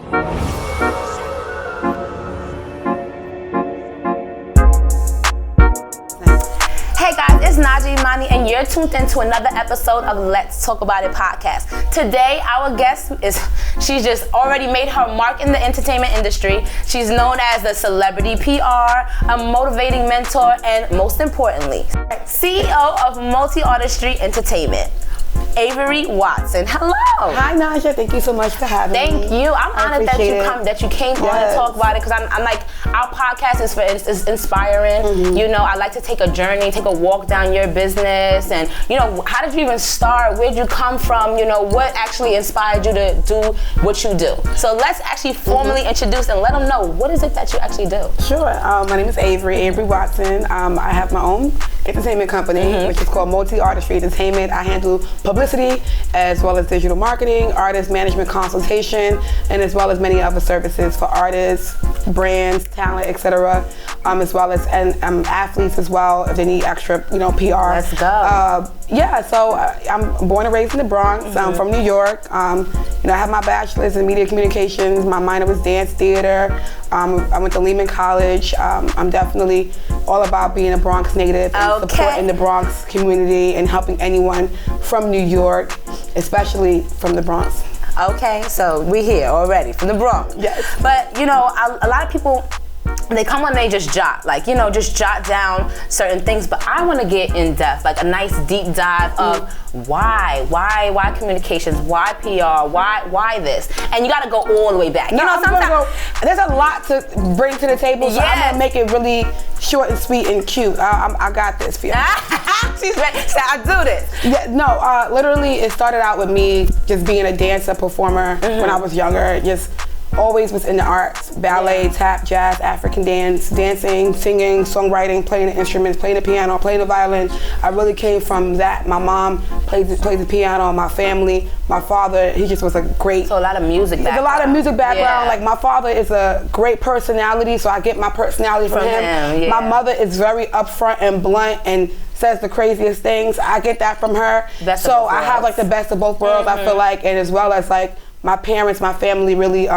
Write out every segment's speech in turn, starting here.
Hey guys, it's Naja Imani and you're tuned into another episode of Let's Talk About It podcast. Today, our guest she's just already made her mark in the entertainment industry. She's known as the celebrity PR, a motivating mentor, and most importantly, CEO of Multiartistry Entertainment, Avery Watson. Hello. Hi Naja, thank you so much for having me. Thank you. I'm honored that you came on to talk about it, because I'm like, our podcast is inspiring. Mm-hmm. You know, I like to take a journey, take a walk down your business, and you know, how did you even start? Where'd you come from? You know, what actually inspired you to do what you do? So let's actually formally introduce and let them know, what is it that you actually do? Sure. My name is Avery Watson. I have my own entertainment company, which is called Multiartistry Entertainment. I handle publicity as well as digital marketing, artist management consultation, and as well as many other services for artists, brands, talent, etc. As well as athletes as well, if they need extra, PR. Let's go. So I'm born and raised in the Bronx. I'm from New York. I have my bachelor's in media communications. My minor was dance theater. I went to Lehman College. I'm definitely all about being a Bronx native and supporting the Bronx community and helping anyone from New York, especially from the Bronx. Okay, so we're here already from the Bronx. Yes. But a lot of people, they come on, they just jot, just jot down certain things. But I want to get in depth, like a nice deep dive of why communications, why PR, why this, and you got to go all the way back. There's a lot to bring to the table, so I'm gonna make it really short and sweet and cute. I got this for you. She's ready. So I do this. Yeah, no, literally, it started out with me just being a dancer, performer when I was younger. Just always was in the arts, ballet, tap, jazz, African dance, dancing, singing, songwriting, playing the instruments, playing the piano, playing the violin. I really came from that. My mom plays the piano, my family, my father, he just was a great... So a lot of music background. A lot of music background. Like my father is a great personality, so I get my personality from him. Yeah. My mother is very upfront and blunt and says the craziest things. I get that from her. So I have like the best of both worlds, I feel like, and as well as like my parents, my family really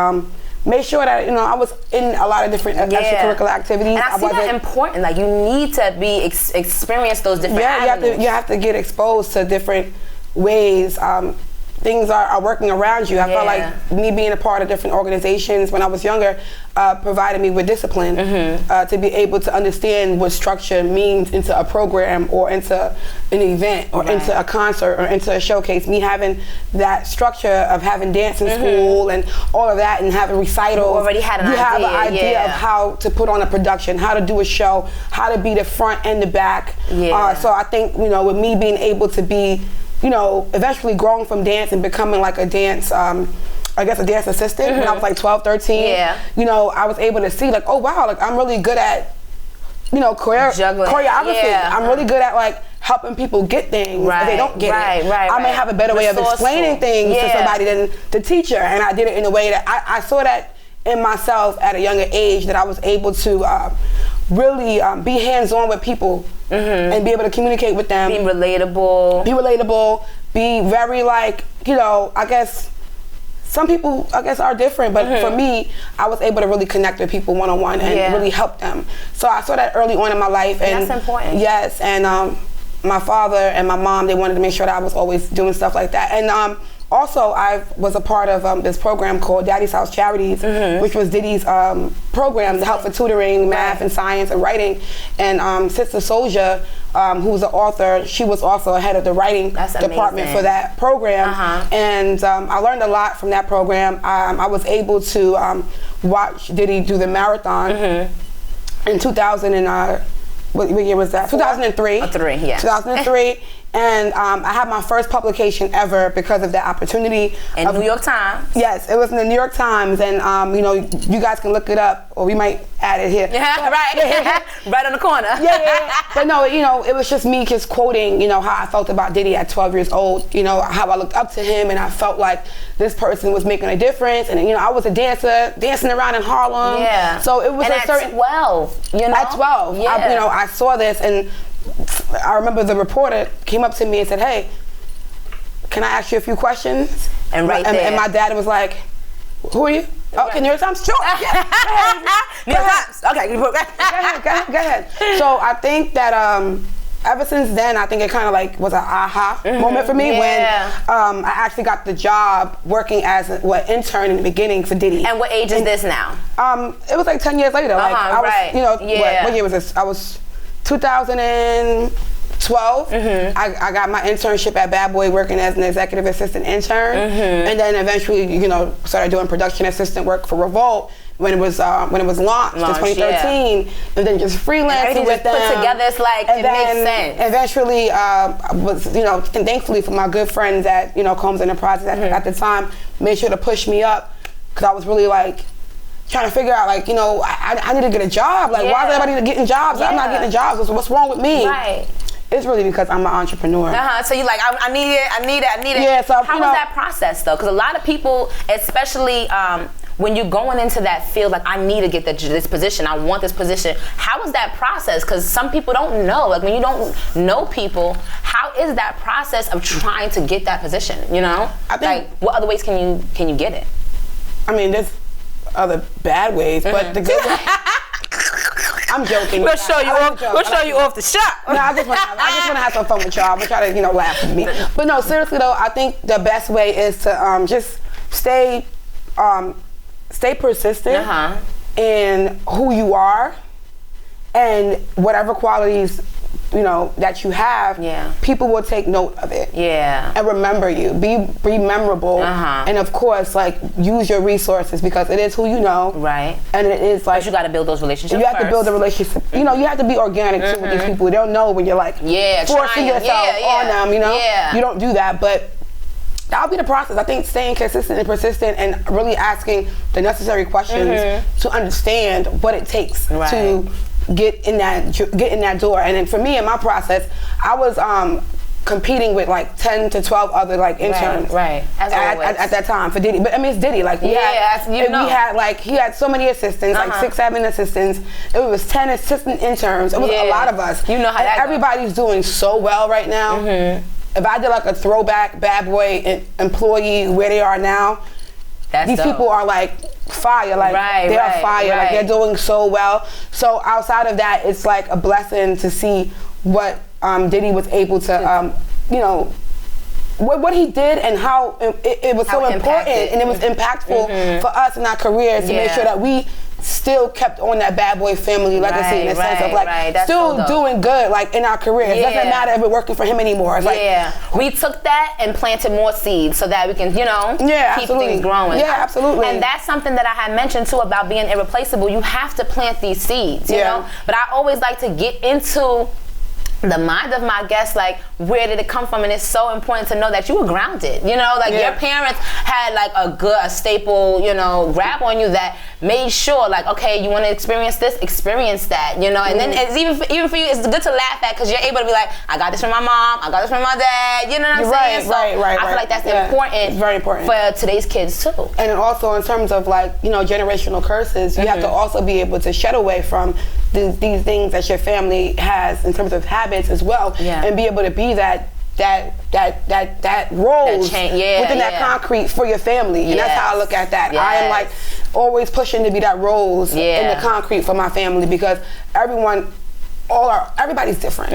made sure that I was in a lot of different extracurricular activities. And I see that important. Like you need to be experience those different avenues. You have to get exposed to different ways. Things are working around you. I felt like me being a part of different organizations when I was younger provided me with discipline to be able to understand what structure means into a program or into an event or into a concert or into a showcase. Me having that structure of having dance in school and all of that and having recitals. You already had an idea of how to put on a production, how to do a show, how to be the front and the back. So I think, with me being able to be eventually growing from dance and becoming like a dance, a dance assistant when I was like 12, 13. I was able to see like, oh wow, like I'm really good at, choreography. I'm really good at like helping people get things if they don't get it. I may have a better way of explaining things to somebody than the teacher, and I did it in a way that I saw that in myself at a younger age, that I was able to really be hands-on with people and be able to communicate with them. Be relatable. Be very like, I guess some people are different, but for me, I was able to really connect with people one-on-one and really help them. So I saw that early on in my life. And that's important. Yes, and my father and my mom, they wanted to make sure that I was always doing stuff like that. And also, I was a part of this program called Daddy's House Charities, which was Diddy's program to help for tutoring, math, and science, and writing. And Sister Soldier, who was the author, she was also head of the writing department for that program. And I learned a lot from that program. I was able to watch Diddy do the marathon in 2000 and what year was that? 2003. 2003. And I had my first publication ever because of that opportunity. In New York Times? Yes, it was in the New York Times, and you guys can look it up, or we might add it here. Right on the corner. But no, it was just me just quoting, how I felt about Diddy at 12 years old, how I looked up to him, and I felt like this person was making a difference. And I was a dancer, dancing around in Harlem. So it was and at 12, At 12, I saw this, and I remember the reporter came up to me and said, "Hey, can I ask you a few questions?" And and my dad was like, Who are you? Okay, New York Times. Sure. Yeah. New York Times. Okay. Go ahead. So I think that ever since then, I think it kind of like was an aha moment for me when I actually got the job working as an intern in the beginning for Diddy. And what age is this now? It was like 10 years later. Like I was, you know, what year was this? I was 2012. I got my internship at Bad Boy working as an executive assistant intern, and then eventually, you know, started doing production assistant work for Revolt when it was launched in 2013, and then just freelancing with them. Put together, it's like it makes sense. Eventually, was, you know, thankfully for my good friends at, you know, Combs Enterprises at the time, made sure to push me up, because I was really like trying to figure out, like, you know, I need to get a job. Like, why is everybody getting jobs? I'm not getting jobs. What's wrong with me? Right. It's really because I'm an entrepreneur. So you're like, I need it. Yeah, so how was that process though? Because a lot of people, especially when you're going into that field, like, I need to get this position, I want this position. How was that process? Because some people don't know. Like, when you don't know people, how is that process of trying to get that position? You know, I think, like, what other ways can you get it? I mean, there's other bad ways, but the good way. I'm joking. We'll show you off the shop. No, I just want to have some fun with y'all. I'm gonna try to, you know, laugh with me. But no, seriously though, I think the best way is to just stay persistent in who you are, and whatever qualities, you know, that you have, people will take note of it. And remember you. Be memorable. And of course, like, use your resources, because it is who you know. Right. And it is like, but you got to build those relationships. You have to build a relationship. You know, you have to be organic too with these people. They don't know when you're like forcing yourself on them, you know? You don't do that, but that'll be the process. I think staying consistent and persistent and really asking the necessary questions to understand what it takes to get in that door. And then for me, in my process, I was competing with like 10 to 12 other like interns at that time for Diddy. But I mean, it's Diddy. Like, we had like, he had so many assistants, like 6, 7 assistants. It was 10 assistant interns. It was a lot of us. You know how everybody's doing so well right now. If I did like a throwback Bad Boy employee where they are now, these people are like fire, like they are fire, like they're doing so well. So outside of that, it's like a blessing to see what Diddy was able to, you know, what he did and how it was so important and it was impactful for us in our careers to make sure that we still kept on that Bad Boy family legacy in the sense of like still doing good like in our careers. It doesn't matter if we're working for him anymore. It's like, we took that and planted more seeds so that we can, you know, keep things growing. Yeah, absolutely. And that's something that I had mentioned too about being irreplaceable. You have to plant these seeds, you know. But I always like to get into the mind of my guests, like, where did it come from? And it's so important to know that you were grounded, you know, like your parents had like a staple, you know, grab on you that made sure, like, okay, you want to experience this, experience that, you know. And then it's even for you, it's good to laugh at, because you're able to be like, I got this from my mom, I got this from my dad, you know what I'm saying? So I feel like that's important. It's very important for today's kids too. And then also in terms of like, you know, generational curses, you have to also be able to shed away from these things that your family has in terms of habits as well, and be able to be that role within that concrete for your family. And that's how I look at that. I am like always pushing to be that rose in the concrete for my family, because everybody's different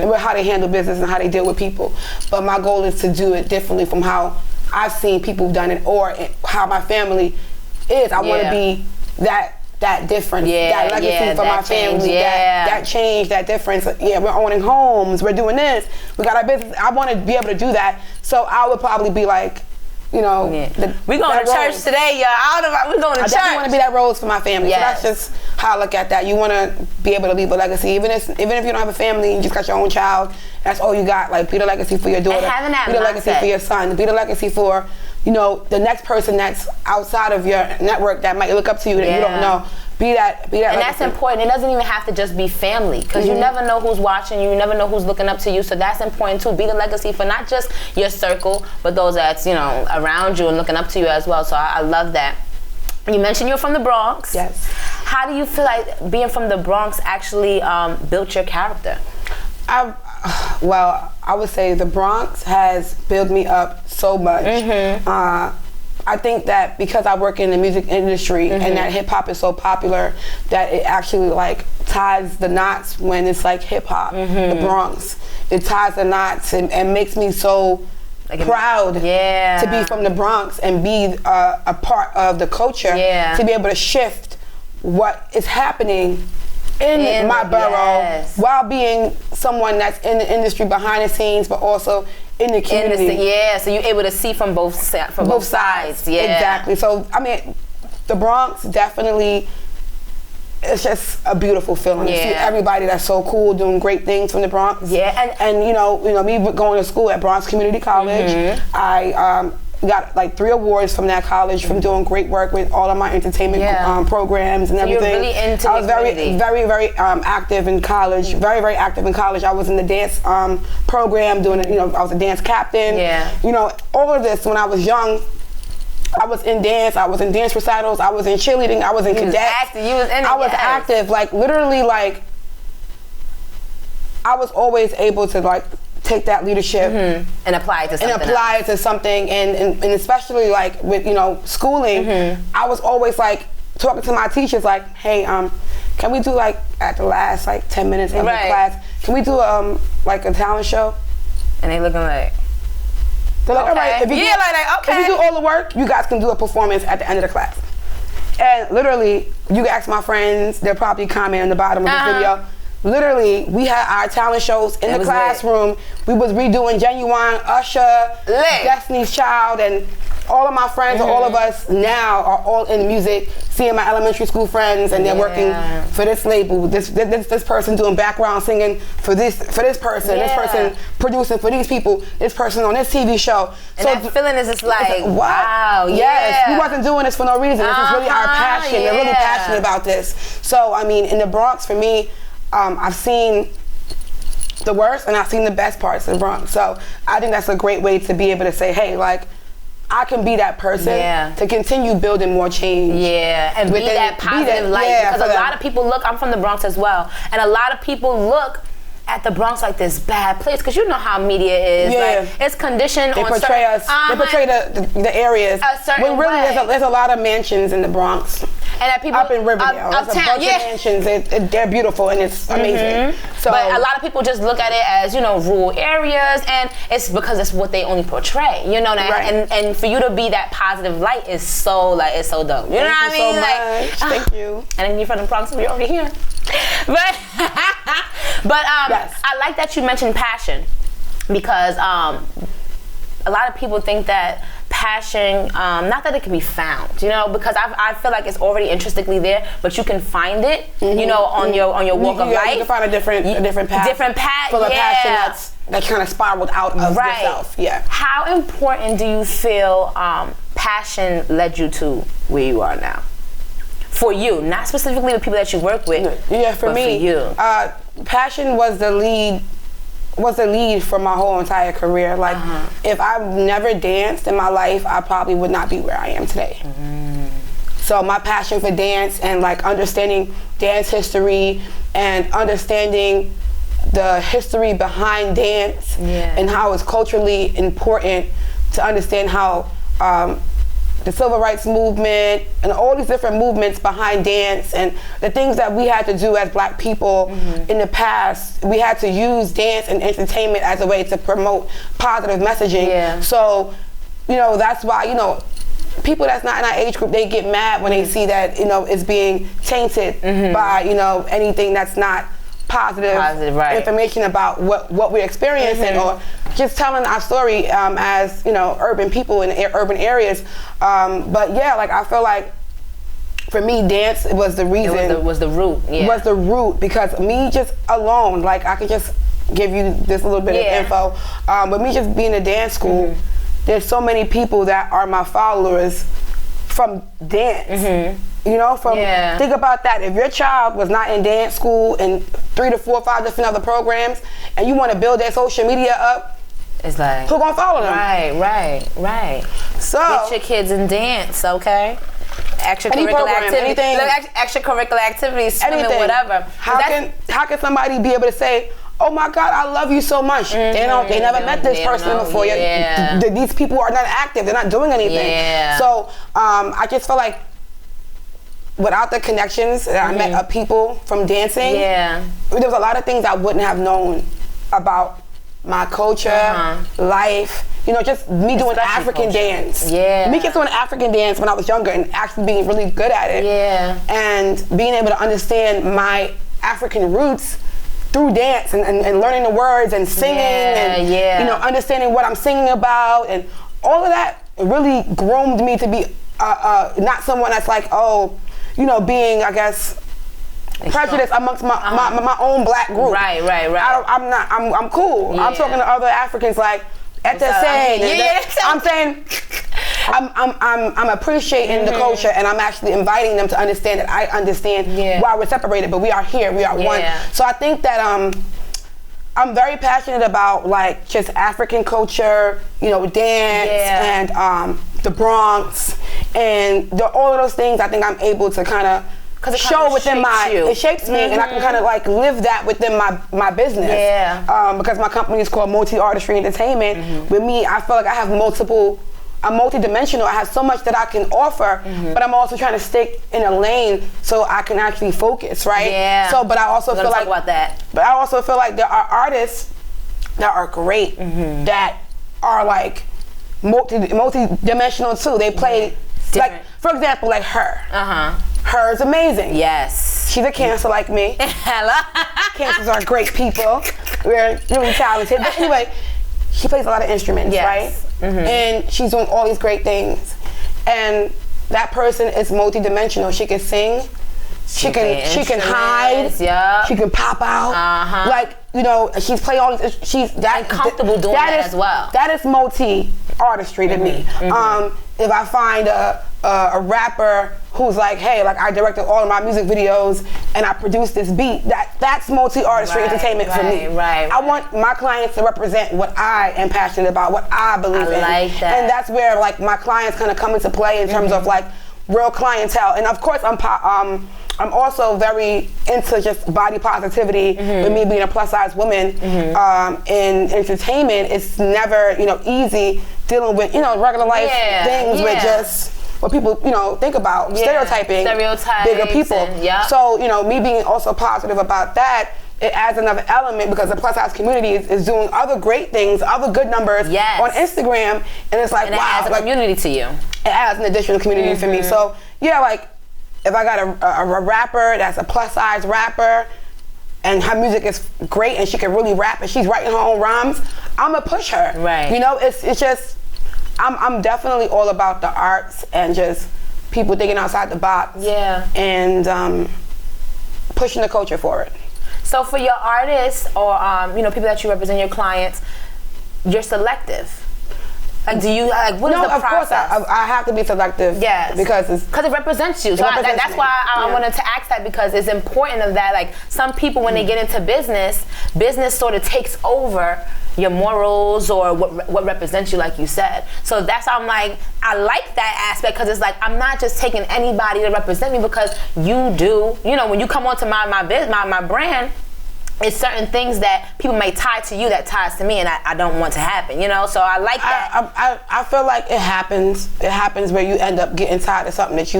with how they handle business and how they deal with people. But my goal is to do it differently from how I've seen people done it, or how my family is. I want to be that difference, that legacy for my family, that change, that difference. We're owning homes, we're doing this, we got our business. I want to be able to do that. So I would probably be like, you know, we going to church today, y'all. We going to church. I definitely want to be that rose for my family. So that's just how I look at that. You want to be able to leave a legacy, even if you don't have a family, you just got your own child. That's all you got. Like, be the legacy for your daughter. And having that be the legacy for your son. Be the legacy for, you know, the next person that's outside of your network that might look up to you that you don't know. Be that. And legacy. That's important. It doesn't even have to just be family, because you never know who's watching you. You never know who's looking up to you. So that's important too. Be the legacy for not just your circle, but those that's, you know, around you and looking up to you as well. So I love that. You mentioned you're from the Bronx. Yes. How do you feel like being from the Bronx actually built your character? Well, I would say the Bronx has built me up so much. I think that because I work in the music industry and that hip hop is so popular that it actually like ties the knots when it's like hip hop, the Bronx. It ties the knots and makes me so proud to be from the Bronx and be a part of the culture, to be able to shift what is happening in my borough while being someone that's in the industry behind the scenes, but also in the community. So you're able to see from both sides. Exactly. So I mean, the Bronx definitely, it's just a beautiful feeling to see everybody that's so cool doing great things from the Bronx. And you know me going to school at Bronx Community College, I got like 3 awards from that college from doing great work with all of my entertainment programs and everything. You're really into I was very active in college. Very active in college. I was in the dance program doing it. I was a dance captain. All of this when I was young. I was in dance. I was in dance recitals. I was in cheerleading. I was in cadets. I was active. Like literally, like I was always able to like take that leadership and apply it to something. And especially like with schooling, I was always like talking to my teachers like, hey, can we do like at the last like 10 minutes of the class, can we do like a talent show? And they looking like, they're like, all right, if you do all the work, you guys can do a performance at the end of the class. And literally, you can ask my friends, they'll probably comment on the bottom of the video. Literally, we had our talent shows in the classroom. We was redoing Genuine, Usher, Destiny's Child, and all of my friends, all of us now are all in music, seeing my elementary school friends, and they're working for this label, this person doing background singing for this person, this person producing for these people, this person on this TV show. And so that feeling is just like, wow, yes, we wasn't doing this for no reason. This is really our passion. We're really passionate about this. So, I mean, in the Bronx, for me, I've seen the worst and I've seen the best parts of the Bronx. So I think that's a great way to be able to say, hey, like, I can be that person to continue building more change. And be that positive light. Because a lot of people look, I'm from the Bronx as well, and a lot of people look at the Bronx like this bad place, because you know how media is. Like, it's conditioned on portray us. They portray the areas. When really there's a lot of mansions in the Bronx. And that people up in Riverdale, there's a bunch of mansions. They're beautiful and it's amazing. So, but a lot of people just look at it as rural areas, and it's because it's what they only portray. And for you to be that positive light is so like it's so dope. You know what I mean? Thank you so much. Thank you. And then you're from the Bronx, so you're over here. But I like that you mentioned passion, because a lot of people think that passion, not that it can be found, because I feel like it's already intrinsically there, but you can find it, on your walk of life. You can find a different path. Different path, for the passion that kind of spiraled out of yourself. How important do you feel passion led you to where you are now? For you, not specifically the people that you work with. For me, for you. Passion was the lead for my whole entire career. Like, if I've never danced in my life, I probably would not be where I am today. So my passion for dance and like understanding dance history and understanding the history behind dance and how it's culturally important to understand how the civil rights movement and all these different movements behind dance and the things that we had to do as Black people in the past. We had to use dance and entertainment as a way to promote positive messaging. So, that's why, people that's not in our age group, they get mad when they see that, it's being tainted by, anything that's not positive information about what we're experiencing or just telling our story as urban people in urban areas. But I feel like for me, dance was the reason. Was the root. Was the root, because me just alone, like I could just give you this little bit of info. But me just being in dance school, there's so many people that are my followers from dance. Think about that. If your child was not in dance school and 3 to 4 or 5 different other programs, and you want to build their social media up, it's like, who gonna follow them? Right. So get your kids in dance, okay? Extracurricular activities, extracurricular activities, swimming, whatever. How can somebody be able to say, oh my God, I love you so much. They never met this person before. Yeah. These people are not active. They're not doing anything. Yeah. So I just feel like without the connections that I met of people from dancing, there was a lot of things I wouldn't have known about my culture, life. You know, just me doing African dance. Yeah. Me just doing African dance when I was younger and actually being really good at it. Yeah. And being able to understand my African roots through dance and learning the words and singing and you know, understanding what I'm singing about, and all of that really groomed me to be not someone that's like, oh, you know, being, I guess, prejudiced amongst my own black group. Right. I'm cool. Yeah. I'm talking to other Africans like at the same. I'm saying I'm appreciating the culture, and I'm actually inviting them to understand that I understand why we're separated, but we are here, we are one. So I think that I'm very passionate about like just African culture, you know, dance and the Bronx and all of those things. I think I'm able to kind of show within it shapes me, and I can kind of like live that within my business. Because my company is called Multiartistry Entertainment. With me, I feel like I have I'm multidimensional. I have so much that I can offer, but I'm also trying to stick in a lane so I can actually focus, right? So, but I also feel like But I also feel like there are artists that are great that are like multi-dimensional too. They play like, for example, like her. Her is amazing. Yes. She's a Cancer like me. Hello. Cancers are great people. We're really talented. But anyway, she plays a lot of instruments, right? And she's doing all these great things. And that person is multidimensional. She can sing. She can hide. She can pop out. Like, you know, she's playing all these. She's that comfortable doing that as well. That is multi-artistry to me. If I find a rapper who's like, hey, like I directed all of my music videos and I produced this beat, that's multi-artistry entertainment for me. I want my clients to represent what I am passionate about, what I believe in. Like that. And that's where like my clients kind of come into play in terms of like real clientele. And of course I'm also very into just body positivity. With me being a plus size woman in entertainment, it's never, you know, easy dealing with, you know, regular life things with just what people, you know, think about, stereotyping bigger people. So, you know, me being also positive about that, it adds another element because the plus size community is doing other great things, other good numbers on Instagram, and it's like, and it wow, adds a like, community to you. It adds an additional community for me. So yeah, like if I got a rapper that's a plus size rapper and her music is great and she can really rap and she's writing her own rhymes, I'm gonna push her. You know, it's just, I'm definitely all about the arts and just people thinking outside the box. And pushing the culture forward. So for your artists or you know, people that you represent, your clients, you're selective. Like, do you like what is the process? No, of course I have to be selective. Because it represents you. So that's why I wanted to ask that, because it's important of that. Like some people, when they get into business sort of takes over your morals or what represents you, like you said. So that's why I'm like, I like that aspect, because it's like I'm not just taking anybody to represent me, because you do. You know, when you come onto my brand, it's certain things that people may tie to you that ties to me, and I don't want to happen, you know? So I like that. I feel like it happens. It happens where you end up getting tired of something that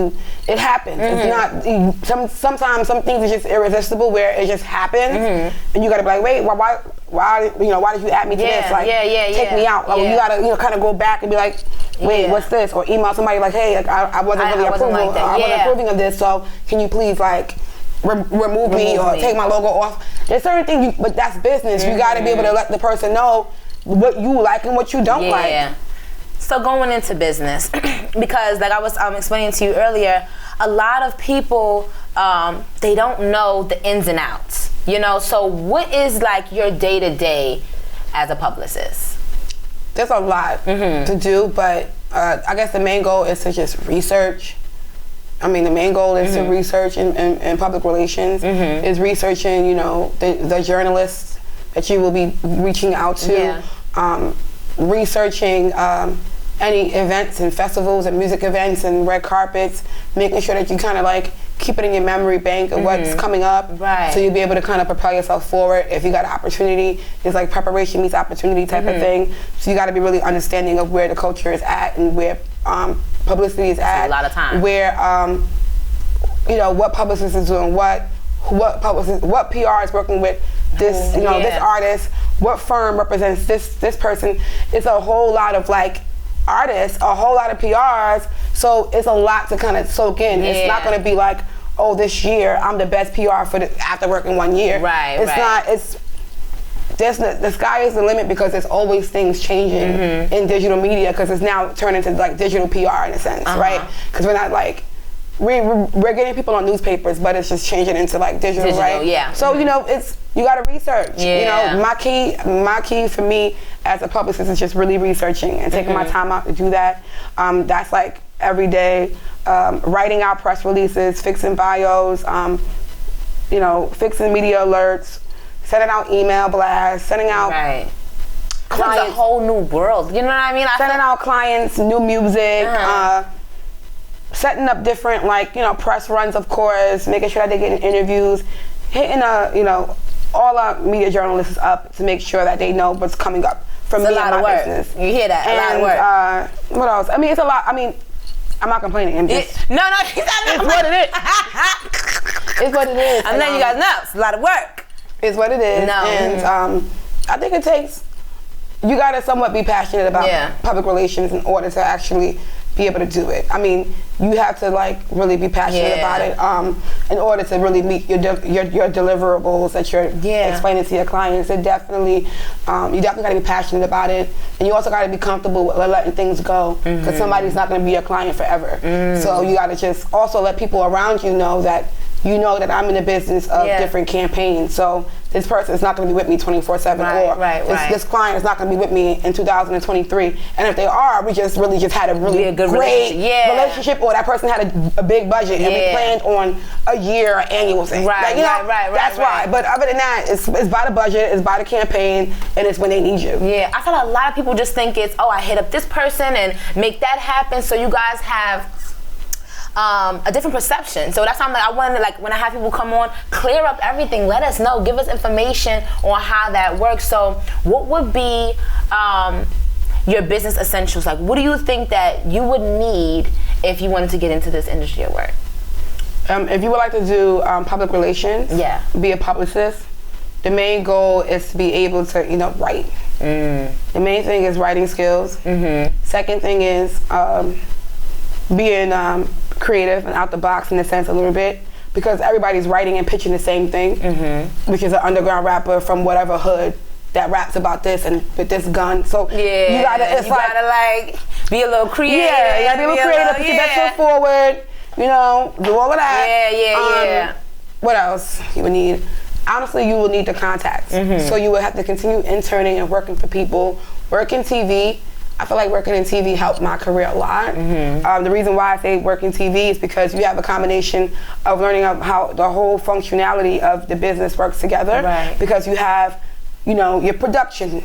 it happens. It's not, sometimes some things are just irresistible where it just happens, and you gotta be like, wait, why did you add me to this? Like, take me out. Like, you gotta, you know, kind of go back and be like, wait, what's this? Or email somebody like, hey, like, I wasn't really approving of this, so can you please, like, remove me or take my logo off. There's certain things, but that's business. You got to be able to let the person know what you like and what you don't like. So going into business, because like I was explaining to you earlier, a lot of people, they don't know the ins and outs, you know? So what is like your day-to-day as a publicist? There's a lot to do, but I guess the main goal is to just research. I mean, the main goal is to research in public relations, is researching, you know, the journalists that you will be reaching out to, researching any events and festivals and music events and red carpets, making sure that you kind of like keep it in your memory bank of what's coming up. Right. So you'll be able to kind of propel yourself forward. If you got an opportunity, it's like preparation meets opportunity type of thing. So you got to be really understanding of where the culture is at and where publicity is at. A lot of time. Where, you know, what Publicist is doing, what PR is working with this, you know, this artist, what firm represents this person. It's a whole lot of like artists, a whole lot of PRs, so it's a lot to kind of soak in. It's not going to be like, oh, this year I'm the best PR after working 1 year. Right. It's not. It's the sky is the limit because there's always things changing in digital media because it's now turned into like digital PR in a sense, right? Because we're not like. We're getting people on newspapers, but it's just changing into like digital, right? Yeah. So you know, you got to research. Yeah. You know, my key for me as a publicist is just really researching and taking my time out to do that. That's like every day, writing out press releases, fixing bios, you know, fixing media alerts, sending out email blasts, sending out clients. It's a whole new world. You know what I mean? Sending out clients new music. Setting up different, like, you know, press runs, of course, making sure that they're getting interviews, hitting you know, all our media journalists up to make sure that they know what's coming up from me and my business. You hear that? And, a lot of work. What else? I mean, it's a lot. I mean, I'm not complaining. I'm just, No, he's not. it's what it is. It's what it is. I'm letting you guys know. It's a lot of work. It's what it is. No. And I think it takes, you got to somewhat be passionate about public relations in order to actually be able to do it. I mean, you have to like really be passionate about it in order to really meet your deliverables that you're explaining to your clients. It definitely, you definitely got to be passionate about it, and you also got to be comfortable with letting things go because somebody's not going to be your client forever. So you got to just also let people around you know that I'm in the business of different campaigns. So this person is not going to be with me 24/7, this client is not going to be with me in 2023. And if they are, we just really just had a really good great relationship, or that person had a big budget and we planned on a year or annual thing. That's why. But other than that, it's by the budget, it's by the campaign, and it's when they need you. Yeah, I feel like a lot of people just think it's, oh, I hit up this person and make that happen. So you guys have a different perception. So that's why I'm like, I wanted to, like, when I have people come on, clear up everything, let us know, give us information on how that works. So what would be your business essentials? Like, what do you think that you would need if you wanted to get into this industry at work? If you would like to do public relations, be a publicist, the main goal is to be able to, you know, write. The main thing is writing skills. Second thing is being creative and out the box in a sense a little bit, because everybody's writing and pitching the same thing, which is an underground rapper from whatever hood that raps about this and with this gun. So you gotta like be a little creative. Yeah, you gotta be a little creative, put your best foot forward, you know, do all of that. What else you would need? Honestly, you will need the contacts. So you would have to continue interning and working for people, work in TV. I feel like working in TV helped my career a lot. The reason why I say work in TV is because you have a combination of learning of how the whole functionality of the business works together. Because you have, you know, your production,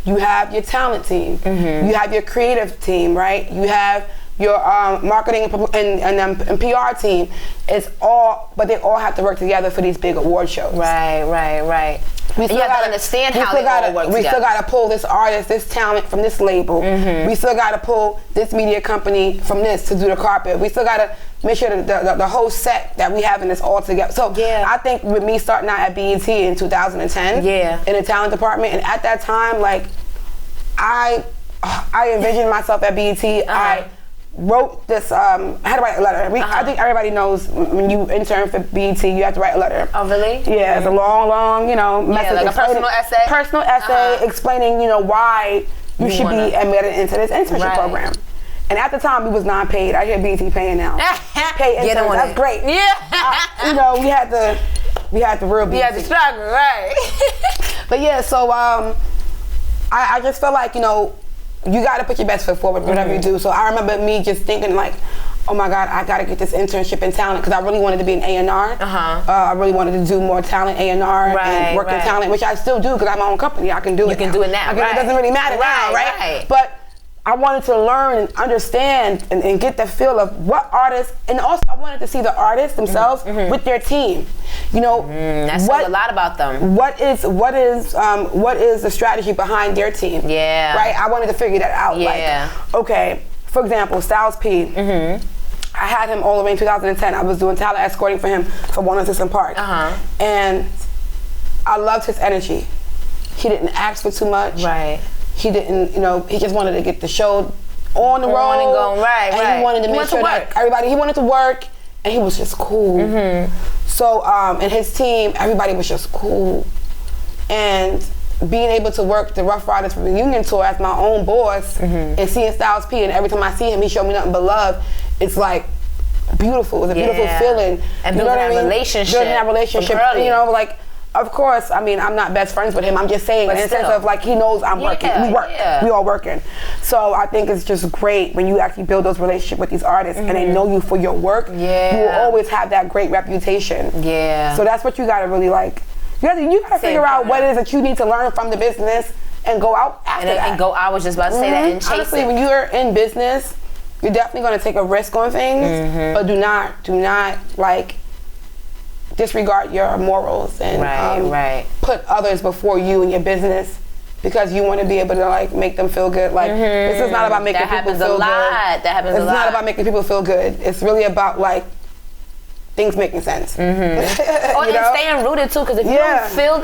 you have your talent team, you have your creative team, right? You have your marketing and PR team. It's all, but they all have to work together for these big award shows. Right. You have to understand how they all work together. We still got to pull this artist, this talent from this label. We still got to pull this media company from this to do the carpet. We still got to make sure that the whole set that we have in this all together. So I think with me starting out at BET in 2010 in the talent department, and at that time, like, I envisioned myself at BET. I wrote this, I had to write a letter. I think everybody knows when you intern for BET, you have to write a letter. Oh, really? Yeah, it's a long, you know, message. Like a personal essay? Personal essay explaining, you know, why you should be admitted into this internship program. And at the time, we was non-paid. I hear BET paying now. Pay interns, that's great. You know, we had the real BET. You had the struggle, right. But yeah, so I just felt like, you know, you got to put your best foot forward whatever you do. So I remember me just thinking like, oh my God, I got to get this internship in talent, because I really wanted to be an A&R. I really wanted to do more talent A&R and work in talent, which I still do because I have my own company. I can do it. You can do it now. It doesn't really matter now, right? But I wanted to learn and understand and get the feel of what artists, and also I wanted to see the artists themselves with their team. You know, that says a lot about them. What is the strategy behind their team? Yeah. Right. I wanted to figure that out. Yeah. Like, okay, for example, Styles P. I had him all the way in 2010. I was doing talent escorting for him for 106 & Park. And I loved his energy. He didn't ask for too much. Right. He didn't, you know, he just wanted to get the show on the road. And going, right. He wanted to make sure that everybody, he wanted to work, and he was just cool. So, and his team, everybody was just cool. And being able to work the Rough Riders reunion tour as my own boss and seeing Styles P, and every time I see him, he showed me nothing but love. It's like beautiful. It was a beautiful feeling. And building that relationship. Building that relationship. You know, like, of course, I mean, I'm not best friends with him. I'm just saying in the sense of like, he knows I'm working. We work. We all working. So I think it's just great when you actually build those relationships with these artists and they know you for your work. You will always have that great reputation. So that's what you gotta really like. You gotta figure out what it is that you need to learn from the business and go out after that. And go, I was just about to say that, and chase Honestly, it. when you're in business, you're definitely gonna take a risk on things, but do not like disregard your morals and put others before you and your business because you want to be able to like make them feel good. Like this is not about making people feel good. That happens a lot. It's not about making people feel good. It's really about like things making sense. And staying rooted too, because if you don't feel,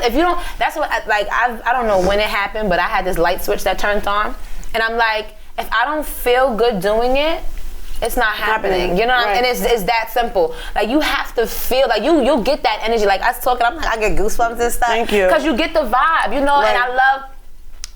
that's what I don't know when it happened, but I had this light switch that turned on, and I'm like, if I don't feel good doing it, it's not happening. You know what I mean? And it's that simple. Like you have to feel like you'll get that energy. Like I was talking, I'm like, I get goosebumps and stuff. Thank you. Because you get the vibe, you know, and I love.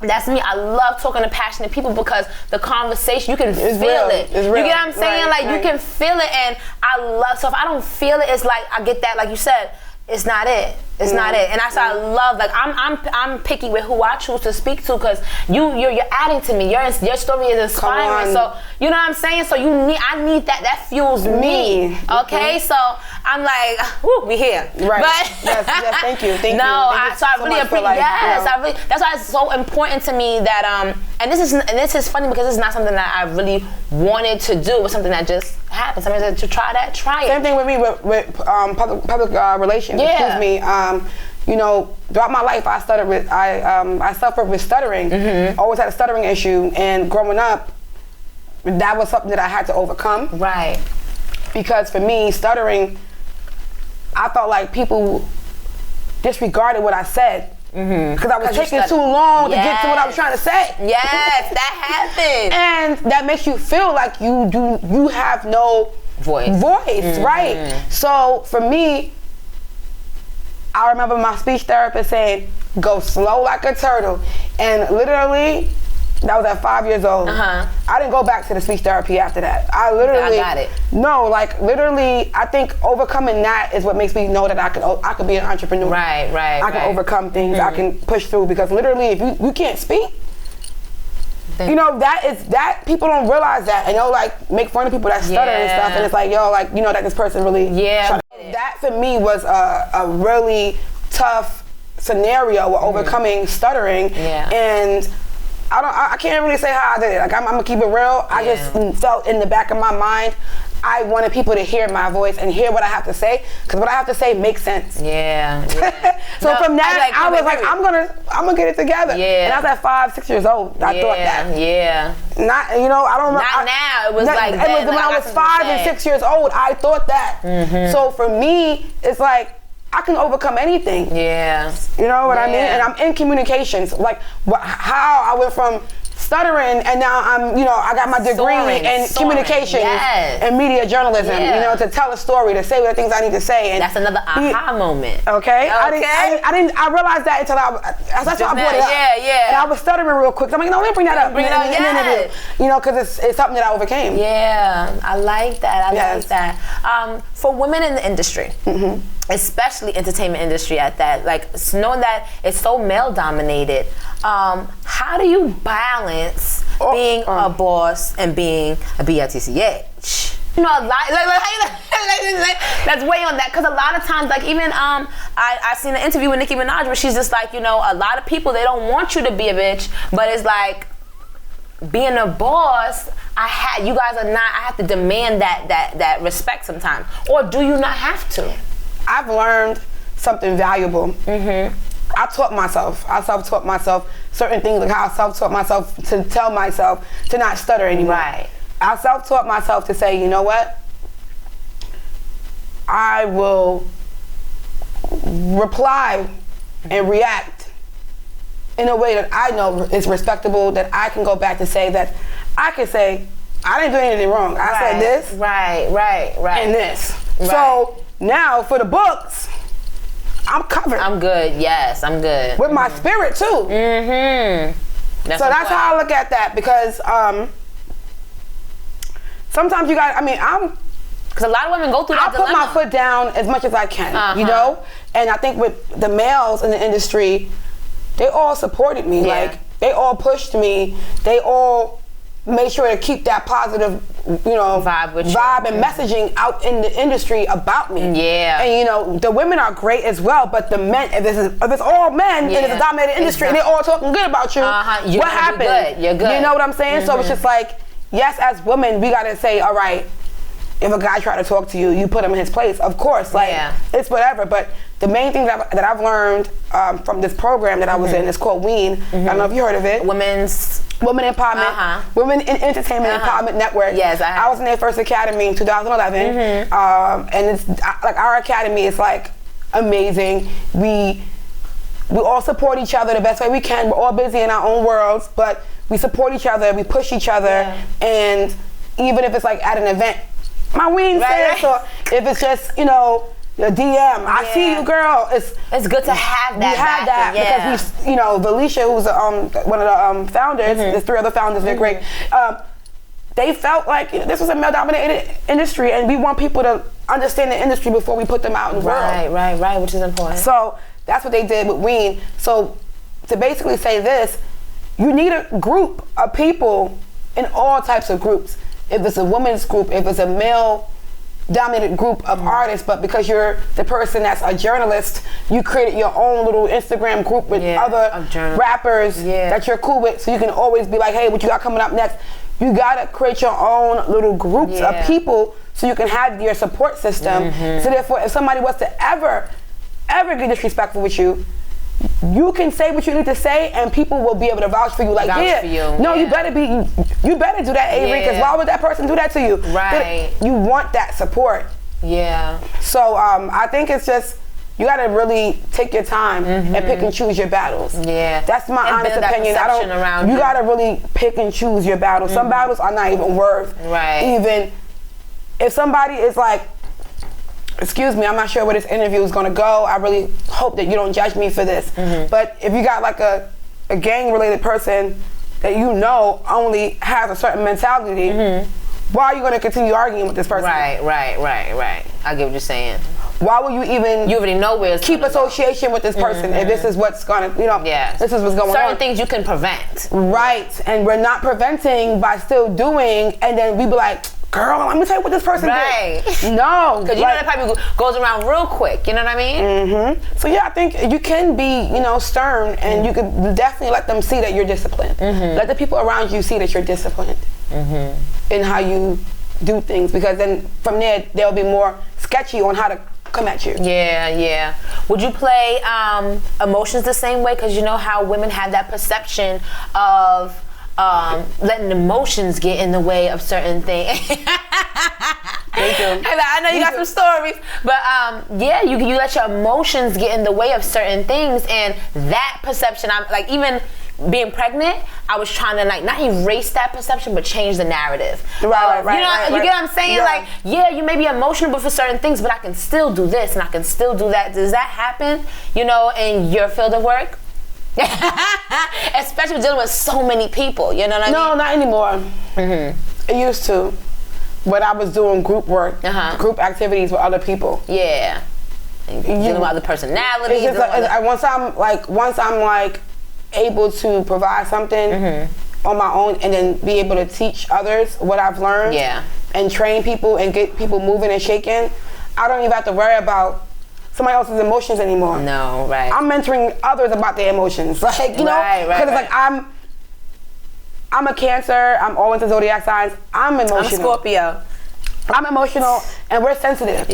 That's me. I love talking to passionate people because the conversation, you can feel it. It's real. You get what I'm saying? You can feel it, and I love. So if I don't feel it, it's like I get that. Like you said, it's not it. It's not it. And that's what I love. Like I'm picky with who I choose to speak to because you're adding to me. Your story is inspiring. So you know what I'm saying? So I need that. That fuels me. Okay? So I'm like, woo, we here. Right. But yes, thank you. Thank you. So I really appreciate. That's why it's so important to me that and this is funny because it's not something that I really wanted to do. It was something that just happened. Somebody said to try that, try it. Same thing with me with public relations. Excuse me. You know, throughout my life, I suffered with stuttering. Always had a stuttering issue, and growing up, that was something that I had to overcome. Right. Because for me, stuttering, I felt like people disregarded what I said. Because I was taking too long to get to what I was trying to say. Yes, that happens. And that makes you feel like you have no voice, right? So for me, I remember my speech therapist saying, go slow like a turtle. And literally, that was at 5 years old. I didn't go back to the speech therapy after that. I got it. No, like literally, I think overcoming that is what makes me know that I could be an entrepreneur. Right. I can overcome things. I can push through because literally, if you can't speak, you know, that people don't realize that, and they'll like make fun of people that stutter and stuff, and it's like, yo, like, you know, that this person really that for me was a really tough scenario with overcoming stuttering. And I can't really say how I did it. Like I'm gonna keep it real. I just felt in the back of my mind I wanted people to hear my voice and hear what I have to say, because what I have to say makes sense. So from that, I was like, I'm gonna get it together. And I was at 5, 6 years old. I thought that. Not, you know, I don't remember. Not now. It was like then, when I was 5 and 6 years old, I thought that. So for me, it's like, I can overcome anything. You know what I mean? And I'm in communications. Like how I went from stuttering and now I'm, you know, I got my degree in communications and media journalism, you know, to tell a story, to say the things I need to say. And that's another aha moment. I realized that until that's why I brought it up. And I was stuttering real quick. So I'm like, no, let me bring that up. You know, because it's something that I overcame. I like that. I like that. For women in the industry, especially entertainment industry at that, like knowing that it's so male dominated, how do you balance being a boss and being a BLTCH? You know, that's way on that, because a lot of times, like even I seen an interview with Nicki Minaj where she's just like, you know, a lot of people, they don't want you to be a bitch, but it's like, being a boss, I have to demand that respect sometimes. Or do you not have to? I've learned something valuable. I self-taught myself certain things, like how I self-taught myself to tell myself to not stutter anymore. Right. I self-taught myself to say, you know what? I will reply and react in a way that I know is respectable, that I can go back to say that I can say, I didn't do anything wrong. I said this. Right. And this. Right. So now for the books, I'm covered. I'm good. Yes, I'm good. With my spirit too. That's how I look at that, because sometimes you got, because a lot of women go through that I put my foot down as much as I can, you know? And I think with the males in the industry, they all supported me. Yeah. Like, they all pushed me. They all made sure to keep that positive, vibe and messaging out in the industry about me. Yeah. And the women are great as well, but the men, if it's all men and it's a dominated industry and they're all talking good about you, what happened? You're good. You know what I'm saying? So it's just like, yes, as women, we gotta say, all right, if a guy try to talk to you, you put him in his place. Of course, it's whatever. But the main thing that I've learned from this program that I was in is called WEEN. I don't know if you heard of it. Women Empowerment, Women in Entertainment Empowerment Network. Yes, I was in their first academy in 2011, and it's like our academy is like amazing. We all support each other the best way we can. We're all busy in our own worlds, but we support each other. We push each other, and even if it's like at an event, my WEEN says, or if it's just a DM, I see you, girl. It's good to have that. We have that because we, Valisha, who's one of the founders, there's 3 other founders, they're great. They felt like this was a male-dominated industry, and we want people to understand the industry before we put them out in the world. Right, which is important. So that's what they did with WEEN. So to basically say this, you need a group of people in all types of groups. If it's a women's group, if it's a male-dominated group of artists, but because you're the person that's a journalist, you created your own little Instagram group with other rappers that you're cool with, so you can always be like, hey, what you got coming up next? You gotta create your own little groups of people so you can have your support system. So therefore, if somebody was to ever get disrespectful with you, you can say what you need to say, and people will be able to vouch for you. Like, you better do that, Avery, because why would that person do that to you? Right. You want that support. Yeah. So I think it's just, you gotta really take your time and pick and choose your battles. Yeah. That's my honest opinion. You gotta really pick and choose your battles. Some battles are not even worth even if somebody is like, excuse me, I'm not sure where this interview is going to go. I really hope that you don't judge me for this. But if you got like a gang-related person that only has a certain mentality, why are you going to continue arguing with this person? Right. I get what you're saying. Why will you even... You already know where it's keep association with this person if this is what's going to, this is what's going on. Certain things you can prevent. Right. And we're not preventing by still doing, and then we be like, girl, let me tell you what this person did. No. Because that probably goes around real quick, you know what I mean? So I think you can be, stern, and you can definitely let them see that you're disciplined. Let the people around you see that you're disciplined in how you do things, because then from there, they'll be more sketchy on how to come at you. Yeah. Would you play emotions the same way? Because you know how women have that perception of letting emotions get in the way of certain things. Thank you. I know you got some stories, but you let your emotions get in the way of certain things, and that perception, I'm like, even being pregnant, I was trying to like not erase that perception, but change the narrative. Right. You get what I'm saying? Yeah. Like, you may be emotional for certain things, but I can still do this and I can still do that. Does that happen, in your field of work? Especially dealing with so many people, you know what I mean? No, not anymore. It used to, when I was doing group work, group activities with other people. Yeah, and dealing with other personalities. Once I'm able to provide something on my own, and then be able to teach others what I've learned, and train people and get people moving and shaking, I don't even have to worry about somebody else's emotions anymore. No, right. I'm mentoring others about their emotions, because it's like I'm a Cancer. I'm all into zodiac signs. I'm emotional. I'm a Scorpio. I'm emotional, and we're sensitive.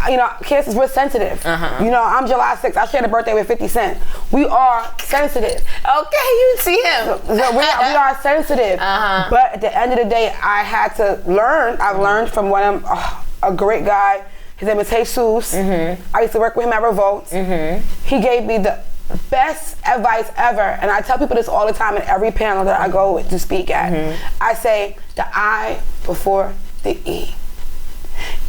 You know, Cancers, we're sensitive. You know, I'm July 6th. I shared a birthday with 50 Cent. We are sensitive. Okay, you see him. So we are sensitive. But at the end of the day, I had to learn. I've learned from a great guy. His name is Jesus. I used to work with him at Revolt. He gave me the best advice ever. And I tell people this all the time in every panel that I go to speak at. I say, the I before the E.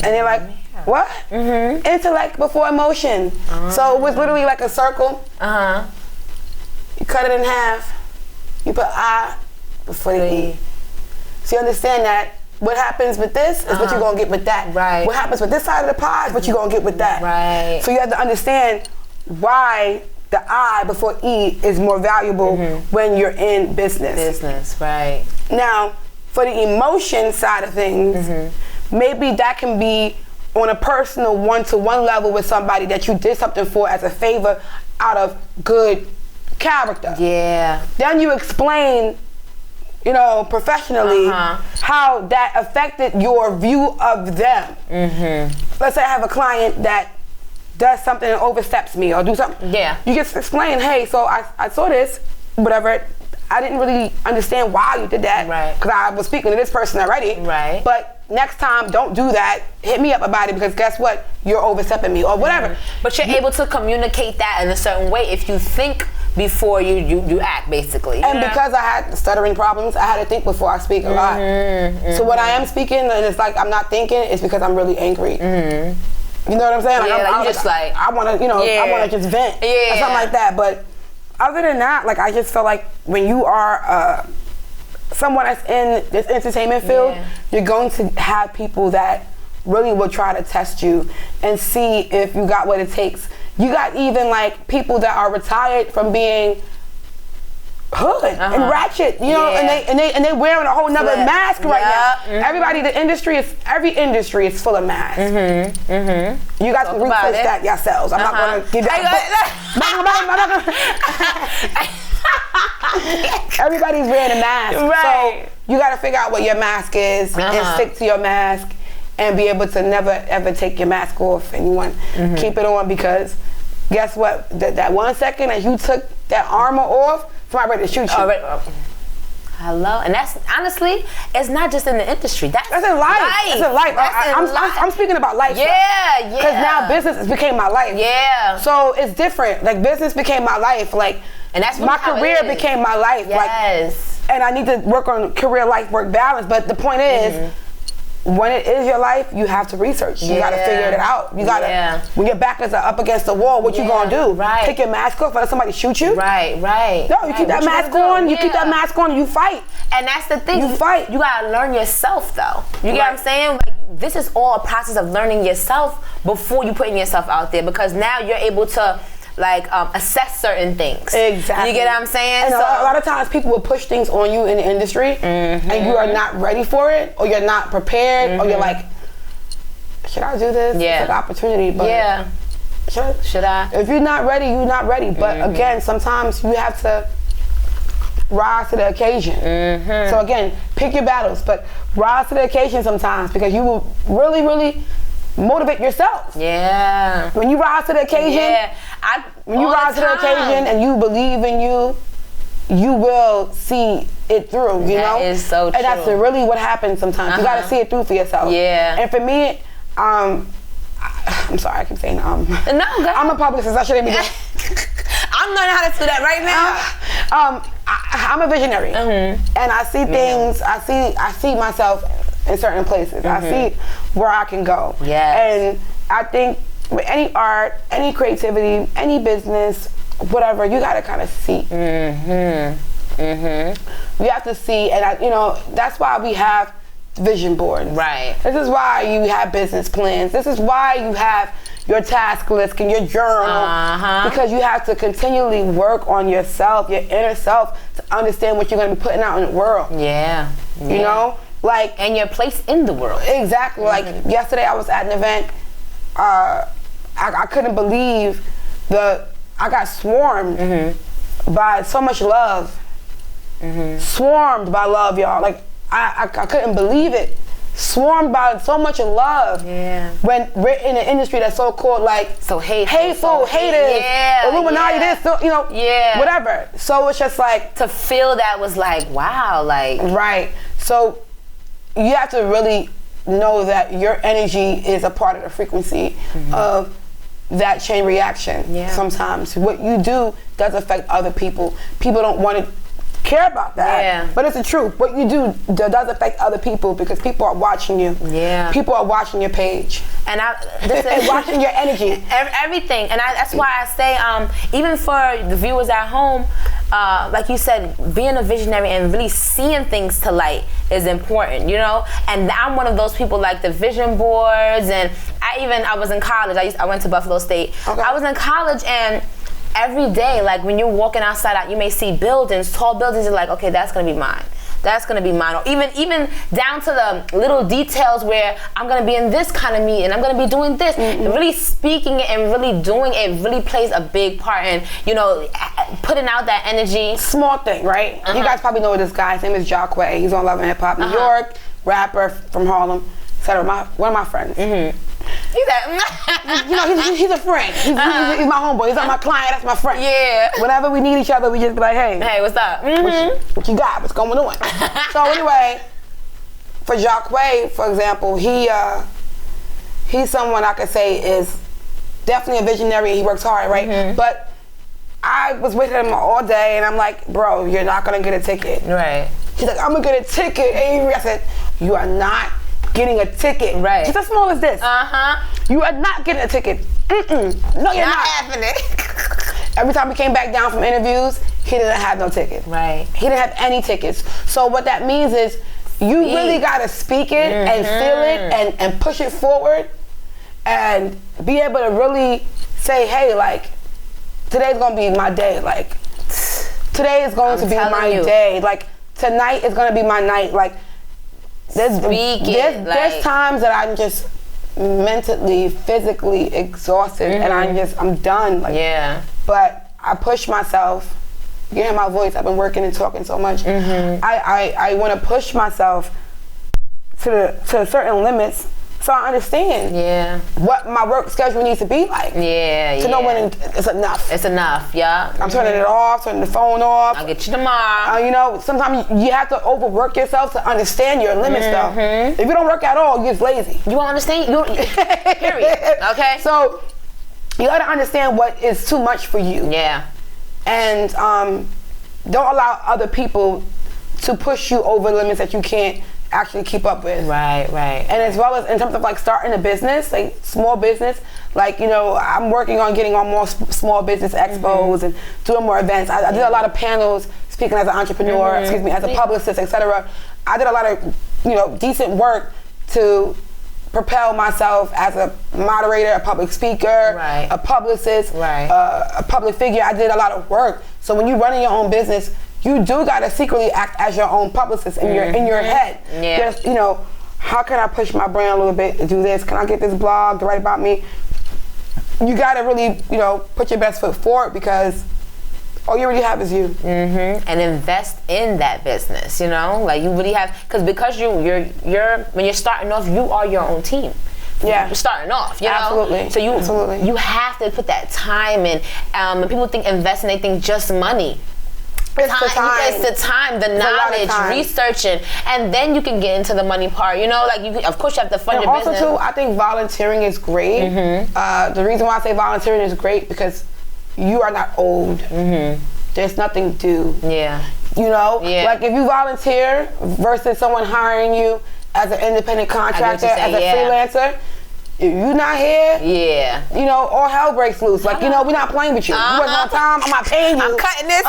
And they're like, what? Intellect before emotion. So it was literally like a circle. You cut it in half. You put I before the E. So you understand that what happens with this is what you're gonna get with that. Right. What happens with this side of the pie is what you're gonna get with that. Right. So you have to understand why the I before E is more valuable when you're in business. Right. Now, for the emotion side of things, maybe that can be on a personal one-to-one level with somebody that you did something for as a favor out of good character. Yeah. Then you explain, you know, professionally how that affected your view of them. Let's say I have a client that does something and oversteps me or do something. Yeah. You just explain, hey, so I saw this, whatever. I didn't really understand why you did that. Right. Because I was speaking to this person already. Right. But next time, don't do that. Hit me up about it because guess what? You're overstepping me or whatever. But you're able to communicate that in a certain way if you think before you act, basically. And because I had stuttering problems, I had to think before I speak a lot. So when I am speaking and it's like I'm not thinking, it's because I'm really angry. You know what I'm saying? Like, I want to, you know, I want to just vent or something like that. But other than that, like I just feel like when you are someone that's in this entertainment field, you're going to have people that really will try to test you and see if you got what it takes. You got even like people that are retired from being hood and ratchet, you know, and they wearing a whole nother mask right now. Everybody, every industry is full of masks. You guys can research that yourselves. I'm not gonna give that. Everybody's wearing a mask, so you got to figure out what your mask is and stick to your mask and be able to never ever take your mask off, and you want keep it on because guess what? That 1 second that you took that armor off, somebody ready to shoot you. Hello, and that's honestly, it's not just in the industry. That's in life. That's in life. I'm speaking about life. Yeah. Because now business became my life. Yeah. So it's different. Like business became my life. Like, and that's my career became my life. Yes. Like, and I need to work on career life work balance. But the point is, when it is your life, you have to research. You got to figure it out. You got to, when your back is up against the wall, what you going to do? Take your mask off, let somebody shoot you? Right. No, you keep that mask on, you keep that mask on, and you fight. And that's the thing. You fight. You got to learn yourself, though. You get what I'm saying? Like, this is all a process of learning yourself before you putting yourself out there, because now you're able to like assess certain things. Exactly. You get what I'm saying? And so, a lot of times people will push things on you in the industry and you are not ready for it, or you're not prepared, or you're like, should I do this? It's an opportunity, but should I? If you're not ready, you're not ready. But again, sometimes you have to rise to the occasion. So again, pick your battles, but rise to the occasion sometimes, because you will really, really motivate yourself. Yeah. When you rise to the occasion, when you rise to the occasion and you believe in you will see it through, you know? That is so true. And that's really what happens sometimes. You gotta see it through for yourself. Yeah. And for me, I'm sorry, I keep saying No, go I'm a publicist, I shouldn't be doing I'm learning how to do that right now. I'm a visionary. And I see things, I see myself in certain places. I see where I can go. And I think with any art, any creativity, any business, whatever, you gotta kind of see. You have to see, and you know, that's why we have vision boards. Right. This is why you have business plans. This is why you have your task list and your journal, because you have to continually work on yourself, your inner self, to understand what you're gonna be putting out in the world. You know? Like, and your place in the world. Exactly. Like yesterday I was at an event, I couldn't believe I got swarmed by so much love Swarmed by love, y'all. Like, I couldn't believe it. Swarmed by so much love. Yeah. When we're in an industry that's so called like so hateful, haters, Illuminati, this, you know, whatever. So it's just like to feel that was like, wow, like right. So you have to really know that your energy is a part of the frequency of that chain reaction. Yeah. Sometimes what you do does affect other people. People don't want to care about that, but it's the truth. What you do does affect other people because people are watching you. Yeah, people are watching your page, and watching your energy, everything. And that's why I say, even for the viewers at home, like you said, being a visionary and really seeing things to light is important, you know. And I'm one of those people, like the vision boards, and I was in college. I went to Buffalo State. Okay. I was in college, and every day, like when you're walking outside, you may see buildings, tall buildings. You're like, okay, that's gonna be mine. That's gonna be mine. Or even down to the little details where I'm gonna be in this kind of meeting. I'm gonna be doing this. Really speaking it and really doing it really plays a big part in, you know, putting out that energy. Small thing, right? You guys probably know this guy. His name is Jacquay. He's on Love and Hip Hop New York, rapper from Harlem, etc. One of my friends. He's that. You know, he's a friend. He's my homeboy. He's not my client. That's my friend. Yeah. Whenever we need each other, we just be like, hey, what's up? What you got? What's going on? So anyway, for Jacquay, for example, he's someone I could say is definitely a visionary. He works hard, right? But I was with him all day, and I'm like, bro, you're not gonna get a ticket. Right. He's like, I'm gonna get a ticket, Avery. I said, you are not getting a ticket. Right. Just as small as this. You are not getting a ticket. No, you're not. Happening. Every time he came back down from interviews, he didn't have no ticket. Right. He didn't have any tickets. So what that means is you really gotta speak it and feel it and push it forward and be able to really say, hey, like, today's gonna be my day. Like, today is going to be my day. Like, tonight is gonna be my night. Like, there's times that I'm just mentally, physically exhausted, and I'm done. Like, but I push myself. You hear my voice. I've been working and talking so much. I want to push myself to certain limits, so I understand what my work schedule needs to be like. To know when it's enough. It's enough, I'm turning it off, turning the phone off. I'll get you tomorrow. You know, sometimes you have to overwork yourself to understand your limits, though. If you don't work at all, you're just lazy. You won't understand. Period. Okay. So you got to understand what is too much for you. And don't allow other people to push you over limits that you can't actually keep up with. Right. And as well as in terms of like starting a business, like small business, like, you know, I'm working on getting on more small business expos and doing more events. I did a lot of panels speaking as an entrepreneur, as a publicist, etc. I did a lot of, you know, decent work to propel myself as a moderator, a public speaker, a publicist, a public figure. I did a lot of work. So when you're running your own business, you do gotta secretly act as your own publicist in your head. Just, you know, how can I push my brand a little bit to do this? Can I get this blog to write about me? You gotta really, you know, put your best foot forward because all you really have is you. And invest in that business, you know? Like you really have, because you're when you're starting off, you are your own team. You're starting off, you know? Absolutely. So you have to put that time in. When people think investing, they think just money. It's the time, the knowledge, researching, and then you can get into the money part. You know, like of course you have to fund your business. Also, too, I think volunteering is great. The reason why I say volunteering is great because you are not old. There's nothing due. You know, like if you volunteer versus someone hiring you as an independent contractor, as a freelancer. If you're not here, you know, all hell breaks loose. Like, you know, we're not playing with you. You wasn't on time, I'm not paying you. I'm cutting this,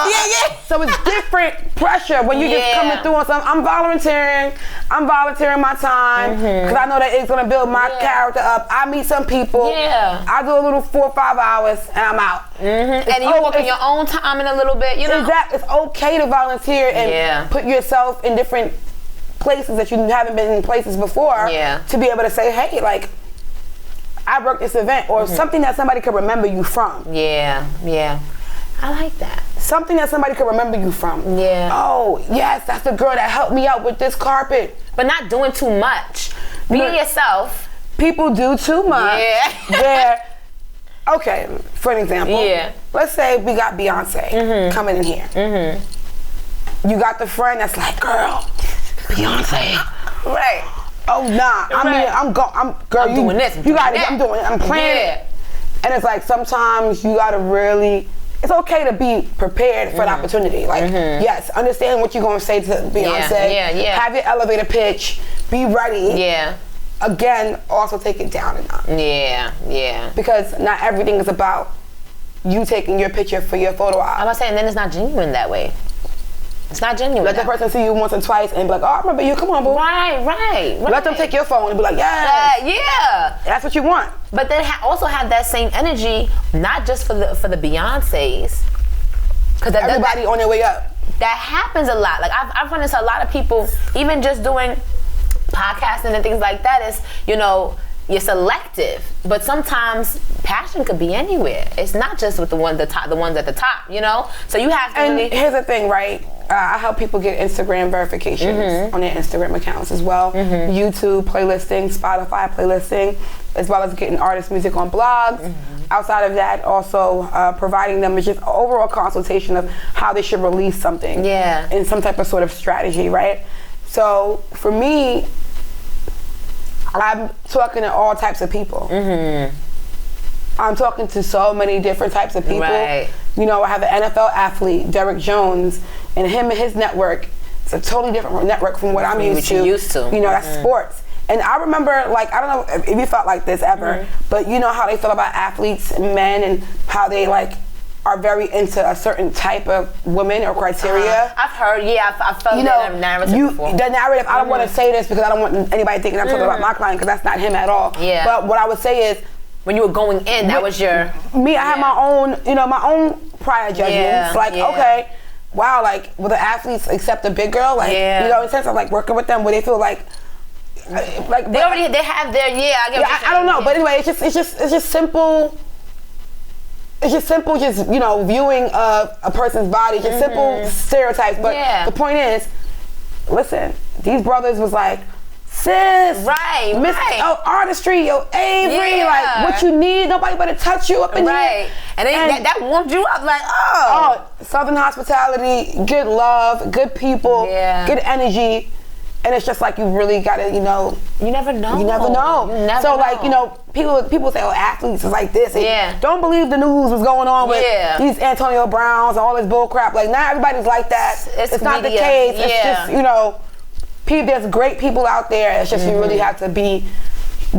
So it's different pressure when you just coming through on something. I'm volunteering my time because I know that it's gonna build my character up. I meet some people. I do a little 4 or 5 hours and I'm out. And you work in your own time in a little bit, you know. Exactly. It's okay to volunteer and put yourself in different places that you haven't been in places before to be able to say, hey, like, I worked this event or something that somebody could remember you from. I like that. something that somebody could remember you from. Yeah. Oh, yes, that's the girl that helped me out with this carpet. But not doing too much. Being yourself. People do too much. Yeah. Okay, for an example. Yeah. Let's say we got Beyonce coming in here. You got the friend that's like, girl, Beyonce. Right. Oh, nah. I mean, I'm doing this. I'm planning it. And it's like, sometimes you gotta really, it's okay to be prepared for the opportunity. Like, yes, understand what you're gonna say to Beyonce. Yeah. Have your elevator pitch. Be ready. Yeah. Again, also take it down a notch. Yeah. Because not everything is about you taking your picture for your photo op. I'm about to say, and then it's not genuine that way. It's not genuine. Let the person see you once or twice and be like, oh, I remember you, come on, boo. Right. Let them take your phone and be like, yeah. That's what you want. But then also have that same energy, not just for the Beyonces. Because everybody on their way up. That happens a lot. Like I've run into a lot of people, even just doing podcasting and things like that, is, you're selective, but sometimes passion could be anywhere. It's not just with the ones at the top, So you have to. And here's the thing, right? I help people get Instagram verifications on their Instagram accounts as well. YouTube playlisting, Spotify playlisting, as well as getting artist music on blogs. Outside of that, also providing them with just overall consultation of how they should release something. Yeah. In some type of sort of strategy, right? So for me, I'm talking to all types of people. I'm talking to so many different types of people. Right. I have an NFL athlete, Derek Jones, and him and his network. It's a totally different network from what I'm used to. That's sports. And I remember, like, I don't know if you felt like this ever, but you know how they feel about athletes and men and how they, like, are very into a certain type of woman or criteria. I've heard, I've felt that narrative before. The narrative, I don't want to say this because I don't want anybody thinking I'm talking about my client, because that's not him at all. Yeah. But what I would say is, when you were going in, that was your... Me, I have my own prior judgments. Okay, wow, like, will the athletes accept a big girl? Like, in the sense of, like, working with them, where they feel like they have their, I don't know, but anyway, it's just simple. It's just simple, viewing a person's body, just simple stereotypes. But the point is, listen, these brothers was like, sis, Ms.Artistry, Avery, like, what you need, nobody better touch you up in here. And that warmed you up, like, Southern hospitality, good love, good people, good energy. And it's just like, you really gotta, You never know. You never know. So, like, people say, athletes is like this. Don't believe the news was going on with these Antonio Browns and all this bull crap. Like, not everybody's like that. It's not the case. It's just, there's great people out there. It's just you really have to be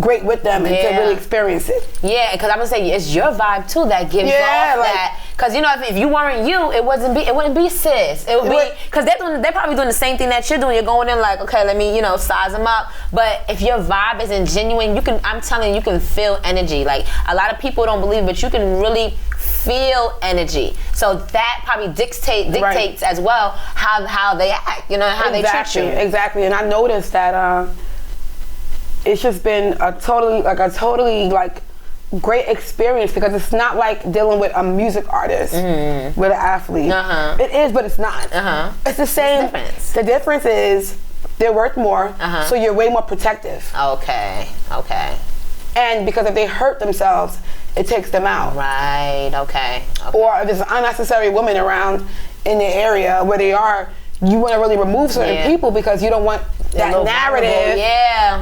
great with them and to really experience it. Yeah, because I'm gonna say it's your vibe too that gives off that. Because if you weren't you, it wouldn't be sis. It would be because they're probably doing the same thing that you're doing. You're going in like, okay, let me size them up. But if your vibe isn't genuine, I'm telling you can feel energy. Like, a lot of people don't believe, but you can really feel energy. So that probably dictates as well how they act. How they treat you. Exactly. And I noticed that it's just been a totally great experience, because it's not like dealing with a music artist with an athlete. It is, but it's not. It's the same. The difference is they're worth more, so you're way more protective. Okay. And because if they hurt themselves, it takes them out. Right. Okay. Or if there's an unnecessary woman around in the area where they are, you want to really remove certain people because you don't want that narrative.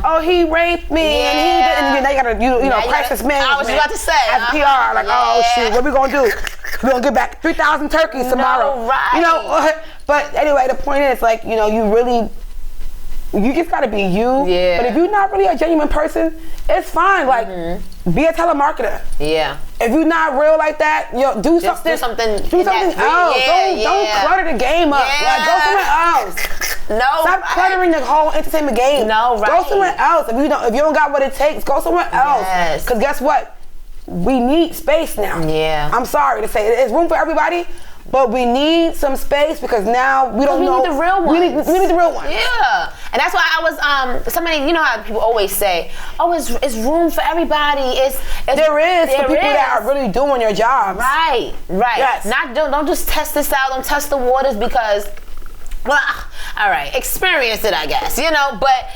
Oh, he raped me, and he did, and now you gotta, crisis management. I was about to say. As PR, like, oh shoot, what we gonna do? We gonna get back 3,000 turkeys tomorrow. No, right. But anyway, the point is, like, you just gotta be you. Yeah. But if you're not really a genuine person, it's fine. Like, be a telemarketer. Yeah. If you're not real like that, do something else. Don't clutter the game up. Like, go somewhere else. Stop cluttering the whole entertainment game. Go somewhere else. If you don't got what it takes, go somewhere else. Because guess what? We need space now. Yeah. I'm sorry to say, there's room for everybody, But we need some space because now we don't know. We need the real ones. We need the real ones. Yeah. And that's why I was, somebody, you know how people always say, oh, it's room for everybody. There is for people that are really doing your jobs. Right. Yes. Don't just test this out. Don't test the waters because, well, all right, experience it, I guess, you know, but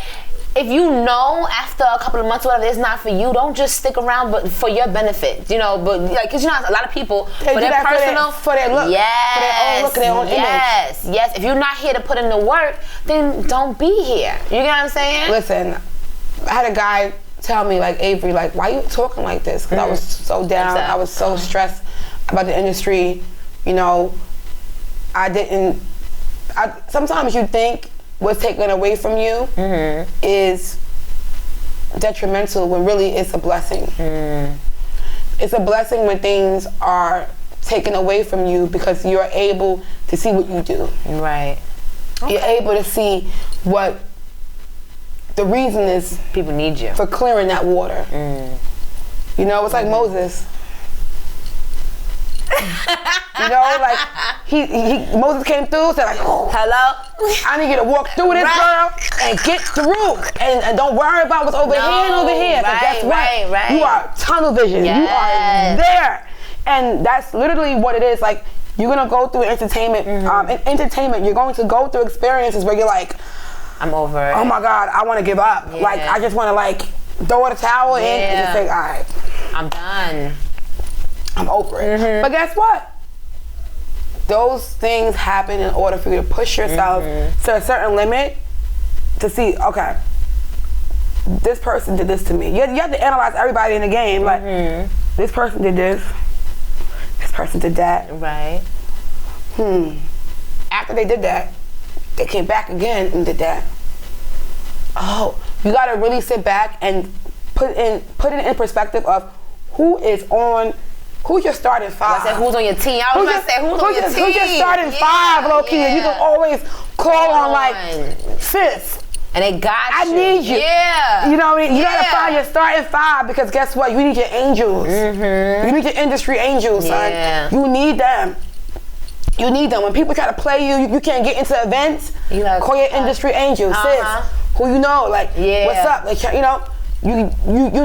if you know after a couple of months or whatever it's not for you, don't just stick around but for your benefit, you know, but like, cause you know a lot of people they for their personal, for their look, yes, for their own look, their own image. Yes, if you're not here to put in the work, then don't be here. You get what I'm saying? Listen, I had a guy tell me like, Avery, like, why you talking like this? Cause I was so down, I was so stressed about the industry, you know, sometimes you think what's taken away from you is detrimental when really it's a blessing. It's a blessing when things are taken away from you because you're able to see what you do. Right. Okay. You're able to see what the reason is. People need you. For clearing that water. You know, it's like Moses. You know, like Moses came through, said like, oh, hello, I need you to walk through this girl and get through, and don't worry about what's over here and over here. Because guess what? You are tunnel vision. Yes. You are there, and that's literally what it is. Like you're gonna go through entertainment. In entertainment, you're going to go through experiences where you're like, I'm over it. Oh my God, I want to give up. Yeah. Like I just want to like throw the towel in and just say, all right, I'm done. I'm over it. But guess what? Those things happen in order for you to push yourself to a certain limit to see, okay, this person did this to me. You have to analyze everybody in the game. Like, this person did this person did that. Right. After they did that, they came back again and did that. Oh, you gotta really sit back and put it in perspective of who's your starting five? I said, who's on your team? I was going to say, who's on your team? Who's your starting five, low key? You can always call on like, sis. And they got I need you. Yeah. You know what I mean? You gotta find your starting five because guess what? You need your angels. You need your industry angels, son. You need them. You need them. When people try to play you can't get into events, call your industry angels, sis. Who you know, like, what's up? Like, you know, you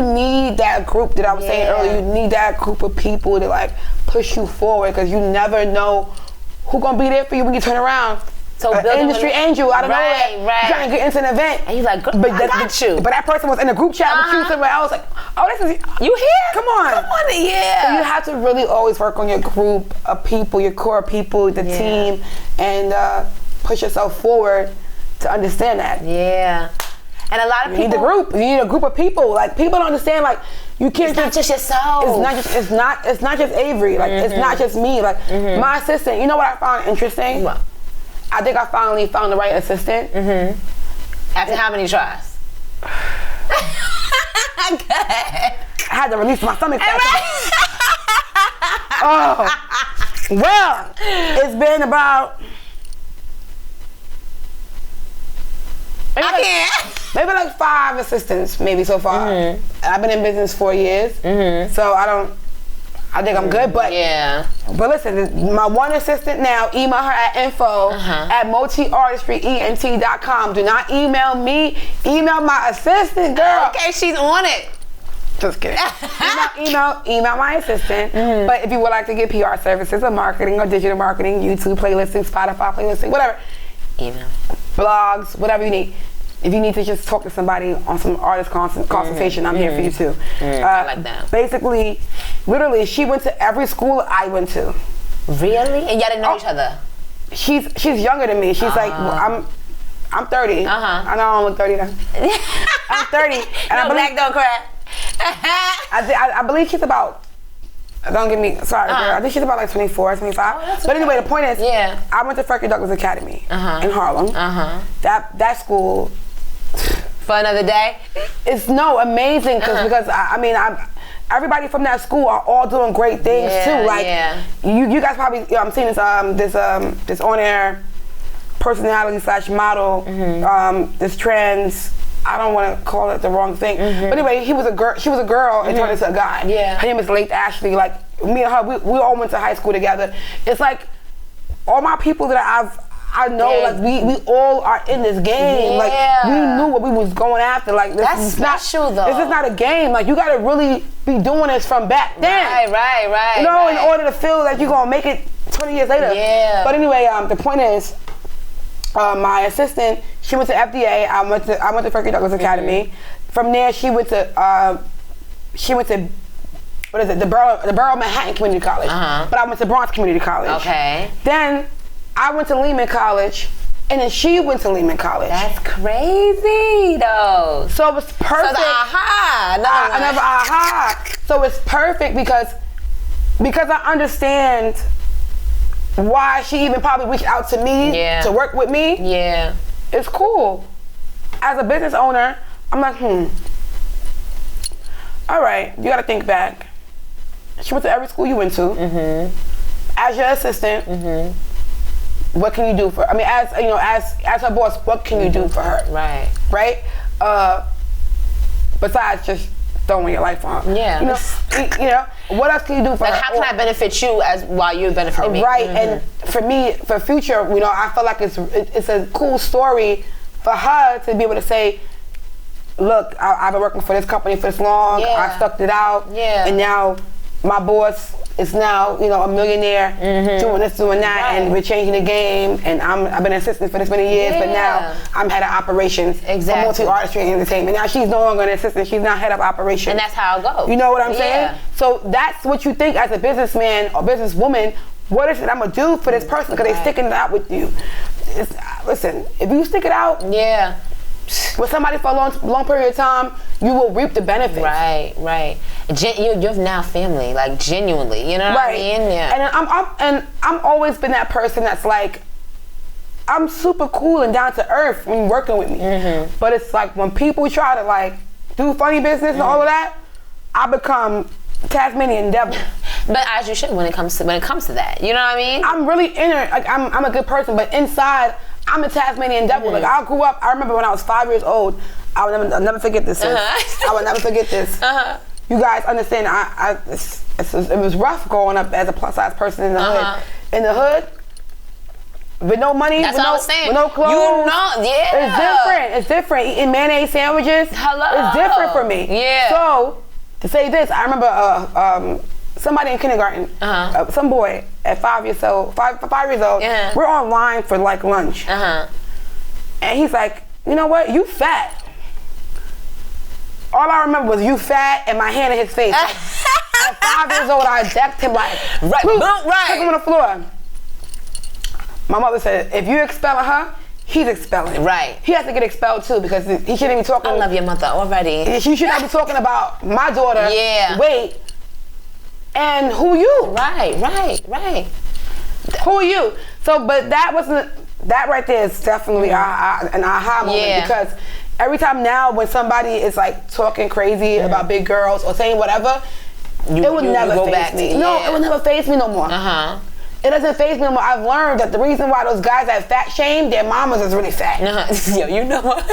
need that group that I was saying earlier. You need that group of people to like push you forward because you never know who's gonna be there for you when you turn around. So industry angel out of nowhere, trying to get into an event, and you're like, I got you. But that person was in a group chat with you somewhere else. Like, oh, this is you here? Come on, yeah. So you have to really always work on your group of people, your core people, the team, and push yourself forward to understand that. Yeah. And a lot of people need the group. You need a group of people. Like people don't understand. Like you can't. It's not just yourself. It's not just Avery. Like it's not just me. Like my assistant. You know what I found interesting? What? I think I finally found the right assistant. After how many tries? Good. I had to release my stomach. Oh, well, it's been about. Maybe like 5 assistants, maybe so far. I've been in business 4 years, so I think I'm good. But but listen, my one assistant now, email her at info@multiartistryent.com. Do not email me. Email my assistant, girl. Okay, she's on it. Just kidding. email my assistant. But if you would like to get PR services or marketing or digital marketing, YouTube playlisting, Spotify playlisting, whatever. Email. Blogs, whatever you need. If you need to just talk to somebody on some artist consultation, I'm here for you too. I like that. Basically, literally, she went to every school I went to. Really? And y'all didn't know each other? She's younger than me. She's like, I'm 30. I know I don't look 30 though. I'm 30. And black don't cry. I believe she's about. Don't get me sorry, girl. I think she's about like 24, 25. But anyway, the point is, I went to Frederick Douglass Academy in Harlem. That school. For another day? It's amazing because everybody from that school are all doing great things too. Like you guys probably I'm seeing this on-air personality / model, this trans. I don't want to call it the wrong thing, but anyway, she was a girl and turned into a guy. Her name is Late Ashley. Like me and her, we all went to high school together. It's like all my people that I know, like we all are in this game. Yeah. Like we knew what we was going after. Like this That's is special, though. This is not a game. Like you gotta really be doing this from back then. Right. You know, in order to feel like you're gonna make it 20 years later. Yeah. But anyway, the point is, my assistant, she went to FDA. I went to Frederick Douglass Academy. From there, she went to what is it? The Borough Manhattan Community College. But I went to Bronx Community College. Okay. Then I went to Lehman College, and then she went to Lehman College. That's crazy, though. So it was perfect. So the AHAA, another AHAA. So it's perfect because I understand why she even probably reached out to me to work with me. Yeah. It's cool. As a business owner, I'm like, all right, you gotta think back. She went to every school you went to. As your assistant, what can you do for her? I mean, as her boss, what can you do for her? Right? Besides just throwing your life on her. Yeah. You know, what else can you do for her? How can I benefit you while you're benefiting me? Right, and for me, for future, I feel like it's a cool story for her to be able to say, look, I've been working for this company for this long. I stuck it out, and now my boss is now, a millionaire, doing this, doing that, and we're changing the game. And I've been an assistant for this many years, but now I'm head of operations for Multiartistry Entertainment. Now she's no longer an assistant; she's now head of operations. And that's how it goes. You know what I'm saying? So that's what you think as a businessman or businesswoman. What is it I'm gonna do for this person? Because they're sticking it out with you. Listen, if you stick it out, with somebody for a long period of time, you will reap the benefits. Right. You're now family, like genuinely. You know what I mean? Yeah. And I'm always been that person that's like, I'm super cool and down to earth when you're working with me. But it's like when people try to like do funny business and all of that, I become Tasmanian devil. But as you should when it comes to that. You know what I mean? I'm really inner. Like I'm a good person, but inside, I'm a Tasmanian devil. Like I grew up. I remember when I was 5 years old. I'll never forget this. I will never forget this. You guys understand? It was rough growing up as a plus size person in the hood. In the hood, with no money, with no clothes. It's different. Eating mayonnaise sandwiches. It's different for me. Yeah. So to say this, I remember somebody in kindergarten, some boy at 5 years old, we're online for like lunch. And he's like, you know what, you fat. All I remember was you fat and my hand in his face. Like, at 5 years old, I decked him like, took him on the floor. My mother said, if you're expelling her, he's expelling. Right. He has to get expelled too because he shouldn't be talking. I love your mother already. She should not be talking about my daughter. Weight. And who you? Right. Who are you? So, but that right there is definitely an aha moment because every time now when somebody is like talking crazy about big girls or saying whatever, it would never faze me. No, it would never faze me no more. It doesn't faze me no more. I've learned that the reason why those guys that fat shame, their mamas is really fat. Yo, you know what?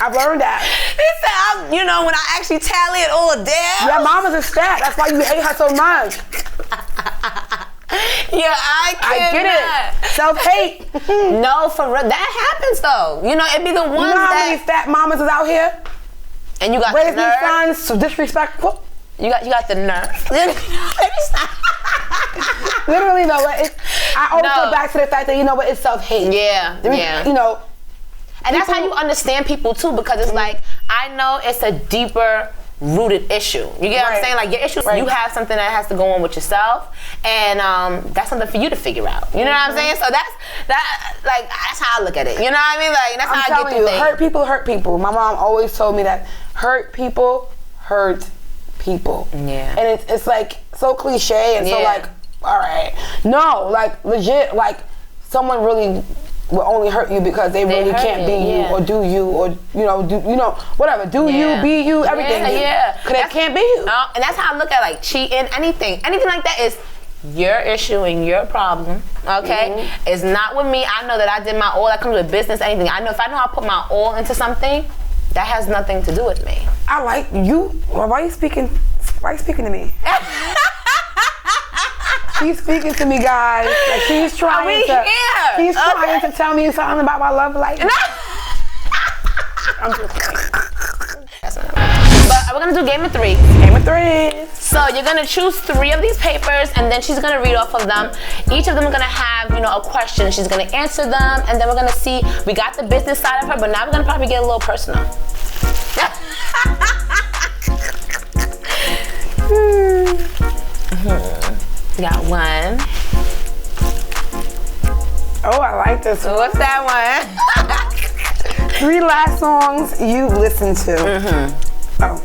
I've learned that. He said, when I actually tally it all down. Your mama's is fat. That's why you hate her so much. Yeah, I get it. Self-hate. No, for real. That happens though. It'd be the ones you know how many fat mamas is out here? And you got raising the nerve. Sons so disrespectful. You got the nerve. Literally, though, I always go back to the fact that it's self-hate. Yeah. And that's how you understand people too, because it's like, I know it's a deeper rooted issue. You get what I'm saying? Like your issue, you have something that has to go on with yourself, and that's something for you to figure out. You know what I'm saying? So that's how I look at it. You know what I mean? Like that's how I get through things. Hurt people. My mom always told me that hurt people hurt people. Yeah. And it's like so cliche and so like, all right. No, like legit, like someone really will only hurt you because they really can't be you or do you or whatever. Do you, be you, everything. Because they can't be you. And that's how I look at like cheating, anything like that is your issue and your problem. Okay? It's not with me. I know that I did my all. That comes with business, anything. I know if I put my all into something, that has nothing to do with me. I like you. Why are you speaking to me? She's speaking to me, guys. Like she's trying to tell me something about my love life. I'm just kidding. But we're gonna do game of 3. Game of 3. So you're gonna choose 3 of these papers, and then she's gonna read off of them. Each of them are gonna have, a question. She's gonna answer them, and then we're gonna see. We got the business side of her, but now we're gonna probably get a little personal. Got one. Oh, I like this one. What's that one? 3 last songs you listened to. Oh.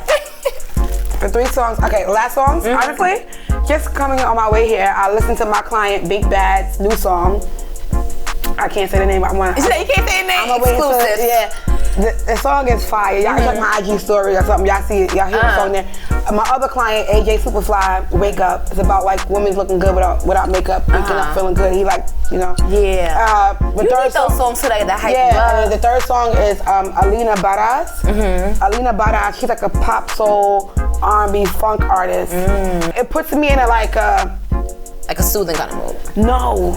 The 3 songs. Okay, last songs. Honestly, just coming on my way here, I listened to my client Big Bad's new song. I can't say the name. You can't say the name. Exclusive. Yeah. The song is fire. Y'all check my IG story or something. Y'all see it. Y'all hear the song there. My other client, AJ Superfly, Wake Up. It's about like women looking good without makeup, waking up feeling good. He Yeah. The you third need those songs too, that hype. Yeah. And the third song is Alina Baraz. Alina Baraz. She's like a pop soul R&B funk artist. It puts me in like a soothing kind of mood. No.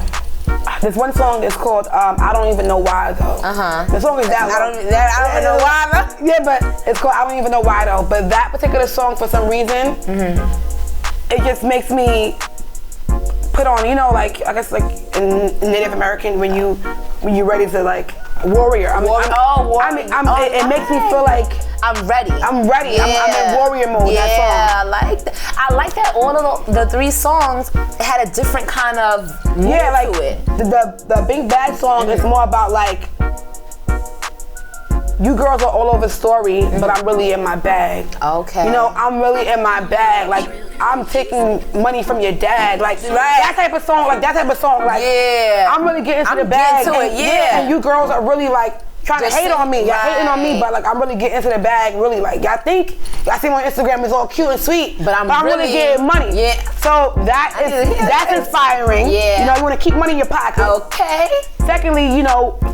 This one song is called I Don't Even Know Why Though. The song is that one. I don't even know why though. Yeah, but it's called I Don't Even Know Why Though. But that particular song, for some reason, it just makes me put on, like I guess like in Native American when you ready to like warrior. Warrior. It makes me feel like I'm ready. Yeah. I'm in warrior mode. Yeah, that song. I like that. I like that all of the 3 songs had a different kind of mood to it. The Big Bad song is more about like, you girls are all over the story, but I'm really in my bag. Okay. I'm really in my bag. Like, I'm taking money from your dad. Like, that type of song. Like, yeah. I'm really getting to the bag. And you girls are really like, trying to hate on me. Y'all hating on me, but like I'm really getting into the bag. Really, like y'all see me on Instagram is all cute and sweet, but I'm really getting money. Yeah. So that's inspiring. Yeah. You want to keep money in your pocket. Okay. Secondly,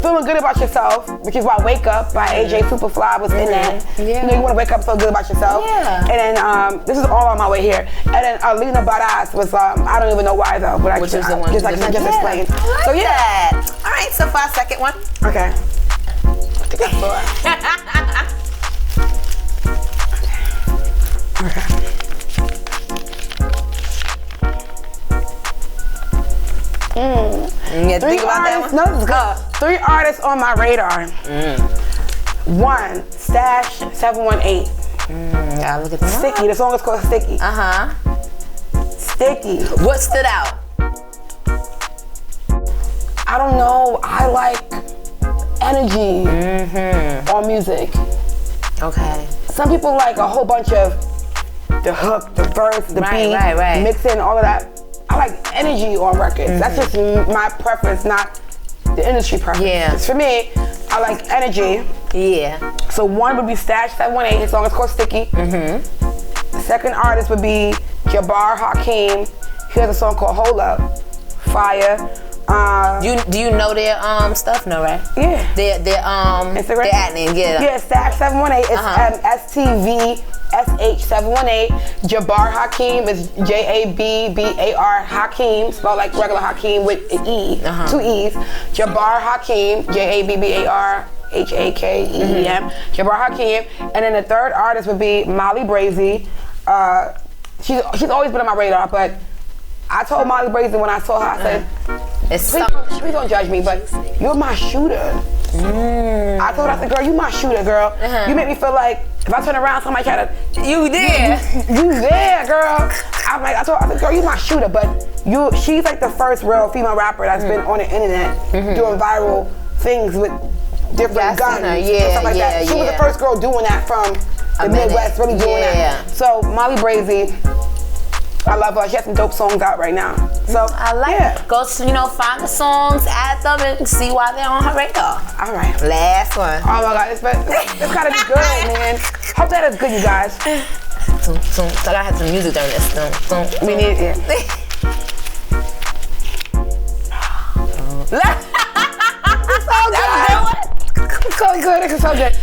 feeling good about yourself, which is why Wake Up by AJ Superfly was in that. Yeah. You want to wake up, feel good about yourself. Yeah. And then this is all on my way here. And then Alina Baraz was I Don't Even Know Why Though, but which is the one just explained. So yeah. All right. So for our second one. Okay. Okay. Yeah, think about that one. No, this is good. 3 artists on my radar. 1, Stash 718. Yeah, look at that. Sticky. The song is called Sticky. Sticky. What stood out? I don't know. I like energy on music. Okay. Some people like a whole bunch of the hook, the verse, the beat, mixing, all of that. I like energy on records. That's just my preference, not the industry preference. Yeah. For me, I like energy. Yeah. So 1 would be Stash 718. His song is called Sticky. The second artist would be Jabbar Hakeem. He has a song called Hold Up. Fire. Do you know their stuff? No, right? Yeah. Their Instagram? Their ad name, yeah. Yeah, Stash 718. It's STVSH718. Jabbar Hakeem is JABBAR Hakeem, spelled like regular Hakeem with an E, 2 E's. Jabbar Hakeem, JABBAR HAKEEM. Jabbar Hakeem. And then the third artist would be Molly Brazy. She's always been on my radar, but I told Molly Brazy when I saw her, I said, please don't judge me, but you're my shooter. I told her, I said, girl, you my shooter, girl. You make me feel like if I turn around, somebody try to, you there. You there, girl. I told her, I said, girl, you my shooter, but she's like the first real female rapper that's been on the internet doing viral things with different guns and stuff like that. She was the first girl doing that from the Midwest, really doing that. So Molly Brazy, I love her. She has some dope songs out right now. So I like it. Go find the songs, add them, and see why they're on her radar. All right. Last one. Oh my God, it's gotta be good, man. Hope that is good, you guys. So I gotta have some music during this. We need it. It's so good. It's so good.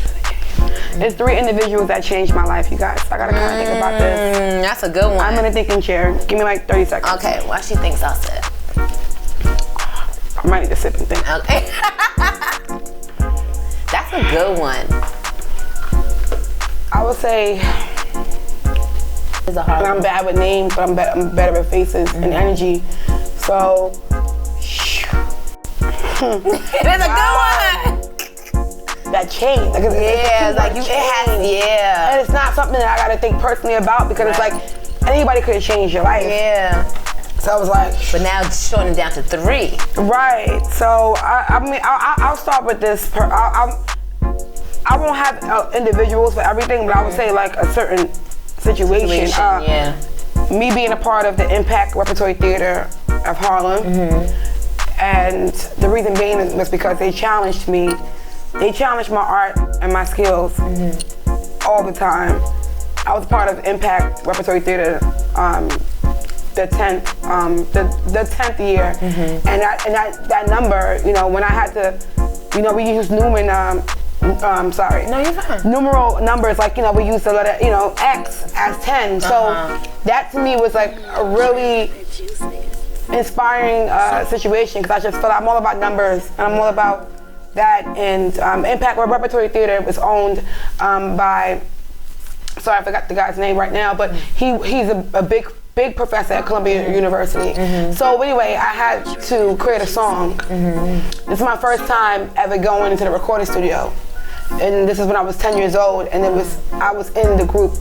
It's 3 individuals that changed my life, you guys. I gotta kind of think about this. That's a good one. I'm in a thinking chair. Give me like 30 seconds. Okay, while she thinks, I'll sit. I might need to sip and think. Okay. That's a good one. I would say, It's a hard and I'm one. bad with names, but I'm better with faces and energy. So, It is a good one. that change. Like, Yeah, like you, it has, yeah. And it's not something that I gotta think personally about because it's like anybody could have changed your life. Yeah. So I was like, But now it's shortened down to 3. right. So I mean, I'll start with this. I won't have individuals for everything, but I would say like a certain situation. Yeah. Me being a part of the Impact Repertory Theater of Harlem, and the reason being was because they challenged me. They challenged my art and my skills all the time. I was part of Impact Repertory Theater the 10th year, and that number, you know, when I had to, you know, we use numeral, sorry. No, you're fine. Numeral numbers, like, you know, we use the letter, you know, X as 10. So that to me was like a really inspiring situation, because I just felt I'm all about numbers and I'm all about that. And Impact Repertory Theater was owned by, sorry, I forgot the guy's name right now, but he's a big professor at Columbia University. So anyway, I had to create a song. This is my first time ever going into the recording studio. And this is when I was 10 years old, and I was in the group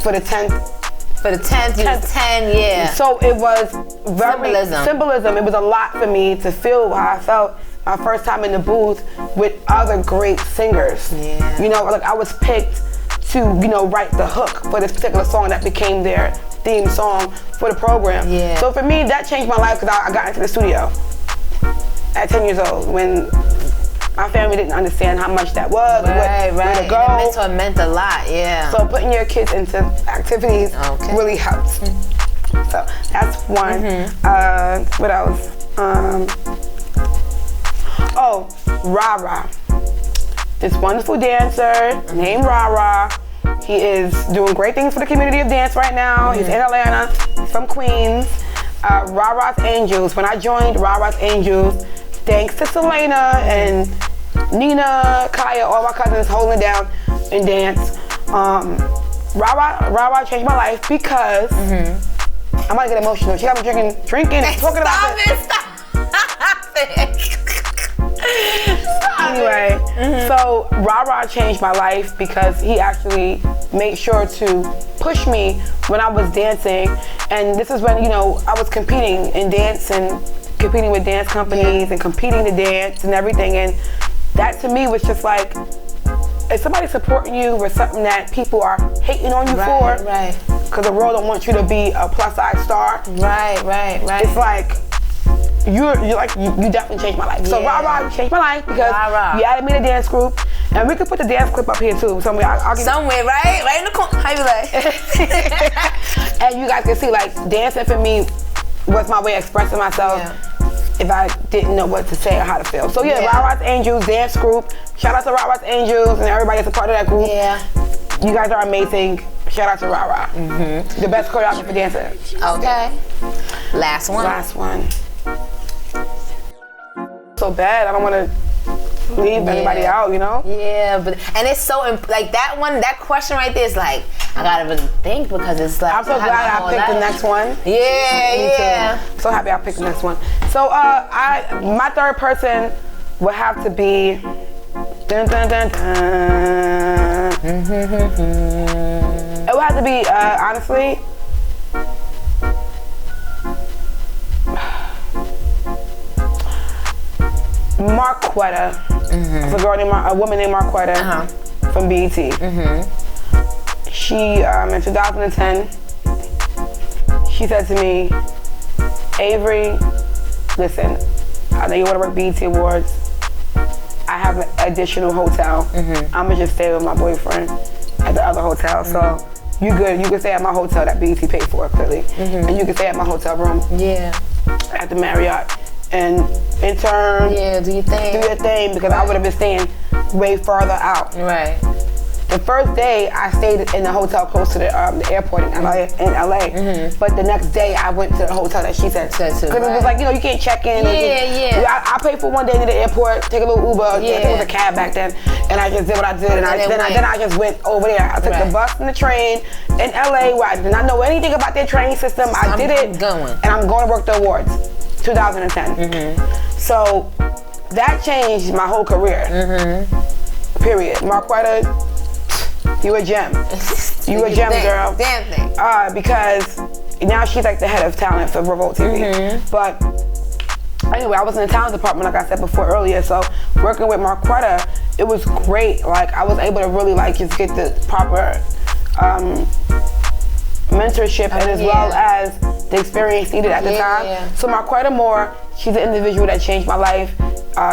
for the 10th. For the 10th, you was 10, yeah. So it was very symbolism. It was a lot for me to feel how I felt my first time in the booth with other great singers. Yeah. You know, like I was picked to, you know, write the hook for this particular song that became their theme song for the program. Yeah. So for me, that changed my life because I got into the studio at 10 years old when my family didn't understand how much that was, where to go. And the mentor meant a lot, yeah. So putting your kids into activities really helps. So that's one. What else? Rara. This wonderful dancer named Rara. He is doing great things for the community of dance right now. He's in Atlanta. He's from Queens. Rara's Angels. When I joined Rara's Angels, thanks to Selena and Nina, Kaya, all my cousins holding it down in dance. Rara changed my life because I might get emotional. She got me drinking, and talking about it. Stop it. Anyway, so Rara changed my life because he actually made sure to push me when I was dancing. And this is when, you know, I was competing in dance and competing with dance companies and competing to dance and everything. And that to me was just like, if somebody's supporting you with something that people are hating on you for, because the world don't want you to be a plus size star. Right. It's like, you definitely changed my life. So Rara changed my life because you added me to the dance group, and we could put the dance clip up here too. Somewhere, I'll give somewhere, right in the corner. How you like? And you guys can see, like, dancing for me was my way of expressing myself if I didn't know what to say or how to feel. So Rara's Angels dance group. Shout out to Rara's Angels and everybody that's a part of that group. Yeah. You guys are amazing. Shout out to Rara. The best choreographer dancer. Okay. Last one. So bad. I don't want to leave anybody out, you know? Yeah, and it's so, like, that question right there is like, I gotta really think, because it's like, I'm so glad I picked the next one. Yeah. I'm so happy I picked the next one. So my third person would have to be it would have to be honestly Marquetta. It's a woman named Marquetta from BET. She, in 2010, she said to me, Avery, listen, I know you want to work BET Awards. I have an additional hotel. I'm gonna just stay with my boyfriend at the other hotel. So you good? You can stay at my hotel that BET paid for, clearly, and you can stay at my hotel room. At the Marriott. And intern, do your thing, because I would have been staying way farther out. the first day I stayed in the hotel close to the airport in LA. But the next day I went to the hotel that she said. Because it was like, you can't check in. I paid for one day to the airport, take a little Uber. I think it was a cab back then. And I just did what I did. And then I just went over there. I took the bus and the train in LA where I did not know anything about their training system. I did it. And I'm going to work the awards. 2010. So that changed my whole career. Period. Marquetta, you a gem. You a gem, girl. Damn thing. Because now she's like the head of talent for Revolt TV. But anyway, I was in the talent department, like I said before earlier. So working with Marquetta, it was great. Like I was able to really like just get the proper mentorship and as well as the experience needed at the time. So Marquetta Moore, she's an individual that changed my life.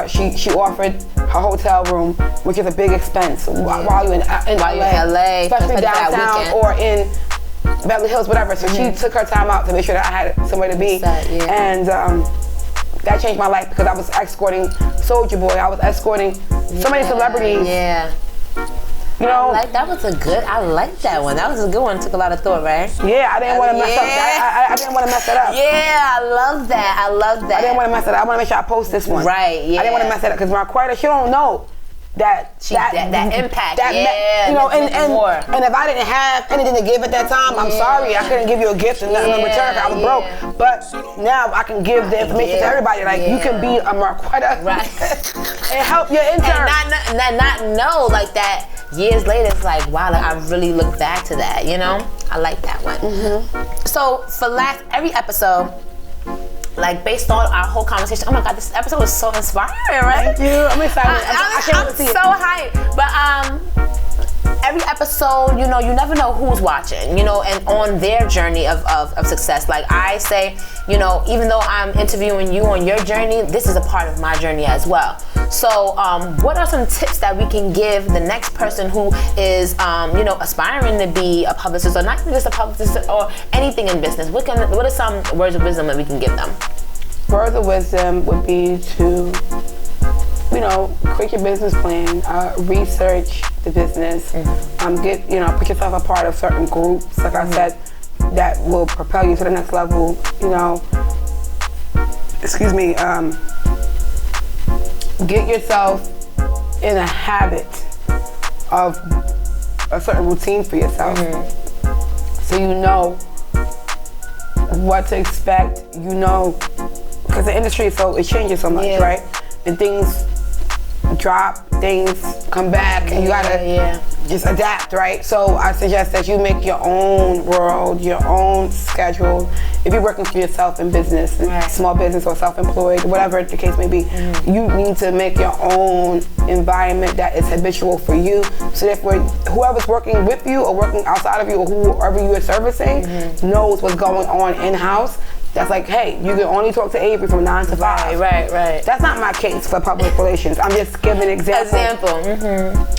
She offered her hotel room, which is a big expense while you're in LA, especially downtown or in Beverly Hills, whatever. So she took her time out to make sure that I had somewhere to be. And that changed my life because I was escorting Soulja Boy. I was escorting so many celebrities. You know, that was I like that one. That was a good one. Took a lot of thought, right? Yeah, I didn't want to mess up. I didn't want to mess it up. Yeah, I love that. I didn't want to mess it up. I want to make sure I post this one. Right, yeah. I didn't want to mess it up because Marquetta, she don't know that impact. And if I didn't have anything to give at that time, I'm sorry. I couldn't give you a gift and nothing in return. I was broke. But now I can give the information to everybody. Like you can be a Marquetta and help your intern. And not know like that. Years later, it's like, wow, like I really look back to that, you know? I like that one. So for every episode, like based on our whole conversation, oh my God, this episode was so inspiring, right? Thank you. I'm excited. I'm so hyped. But every episode, you know, you never know who's watching, you know, and on their journey of success. Like I say, you know, even though I'm interviewing you on your journey, this is a part of my journey as well. So what are some tips that we can give the next person who is, you know, aspiring to be a publicist or not even just a publicist or anything in business? What are some words of wisdom that we can give them? Words of wisdom would be to, you know, create your business plan, research the business, put yourself a part of certain groups, like I said, that will propel you to the next level, you know. Get yourself in a habit of a certain routine for yourself. So you know what to expect, you know, because the industry it changes so much, right? And things drop, things come back, and you gotta just adapt, right? So I suggest that you make your own world, your own schedule. If you're working for yourself in business, small business or self-employed, whatever the case may be, you need to make your own environment that is habitual for you. So that whoever's working with you or working outside of you or whoever you are servicing knows what's going on in-house. That's like, hey, you can only talk to Avery from 9 to 5. Right. That's not my case for public relations. I'm just giving an example.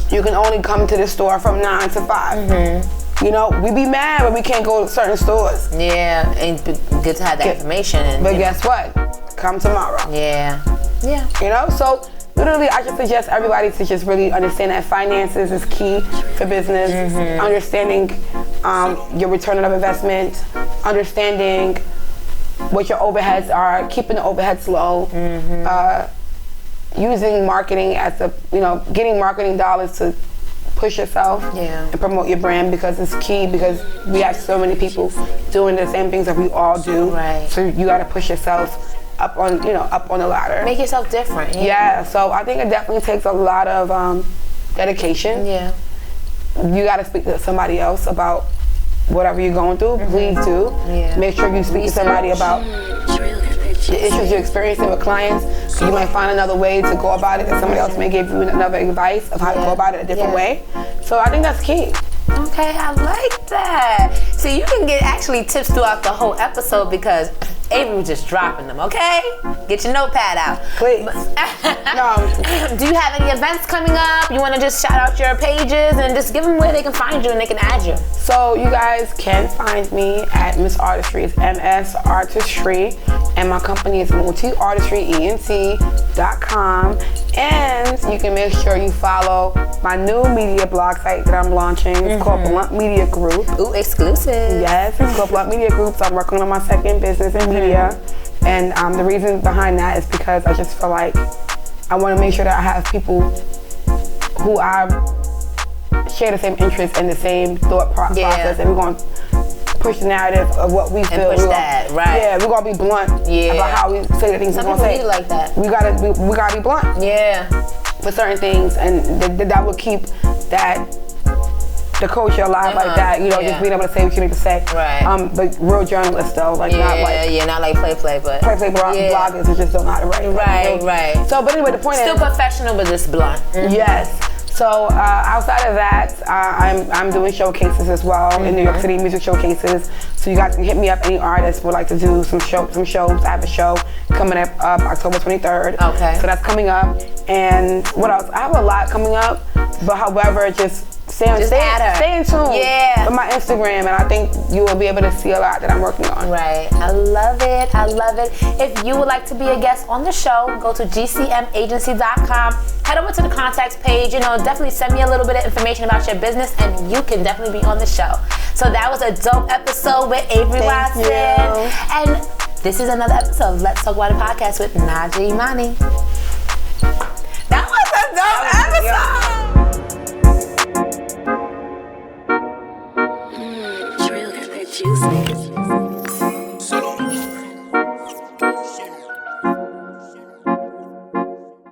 You can only come to the store from 9 to 5. You know, we be mad when we can't go to certain stores. Yeah, and good to have that information. But guess what? Come tomorrow. Yeah. You know, so literally, I just suggest everybody to just really understand that finances is key for business. Understanding your return on investment, understanding what your overheads are, keeping the overheads low, using marketing as getting marketing dollars to push yourself and promote your brand, because it's key, because we have so many people doing the same things that we all do. So you got to push yourself up on the ladder. Make yourself different. So I think it definitely takes a lot of dedication. You got to speak to somebody else about whatever you're going through. Please do. Make sure you speak to somebody about the issues you're experiencing with clients. You might find another way to go about it, and somebody else may give you another advice of how to go about it a different way. So I think that's key. Okay, I like that. See, you can get actually tips throughout the whole episode because Avery was just dropping them, okay? Get your notepad out. Please. No. Do you have any events coming up? You want to just shout out your pages and just give them where they can find you and they can add you? So you guys can find me at Ms.Artistry. It's Ms.Artistry. And my company is multiartistryent.com. And you can make sure you follow my new media blog site that I'm launching. It's called Blunt Media Group. Ooh, exclusive. Yes, it's called Blunt Media Group. So I'm working on my second business in media. And the reason behind that is because I just feel like I want to make sure that I have people who share the same interests and the same thought process. And we're going to push the narrative of what we feel. And push that, right. Yeah, we're going to be blunt about how we say the things we're going to say. Some people need it like that. We gotta be blunt. Yeah. For certain things, and that will keep the culture alive like that, you know, just being able to say what you need to say. Right. But real journalists though, like not like play, but bloggers who just don't know how to write. Right. So, but anyway, the point still is professional, but just blunt. Yes. So outside of that, I'm doing showcases as well in New York City, music showcases. So you guys can hit me up. Any artist would like to do some shows. I have a show coming up October 23rd. Okay. So that's coming up. And what else? I have a lot coming up, but however, just stay in tune with my Instagram, and I think you will be able to see a lot that I'm working on. Right. I love it. If you would like to be a guest on the show, go to gcmagency.com. Head over to the contacts page. You know, definitely send me a little bit of information about your business, and you can definitely be on the show. So that was a dope episode with Avery Watson. And this is another episode of Let's Talk About It podcast with Naja Imani. That was a dope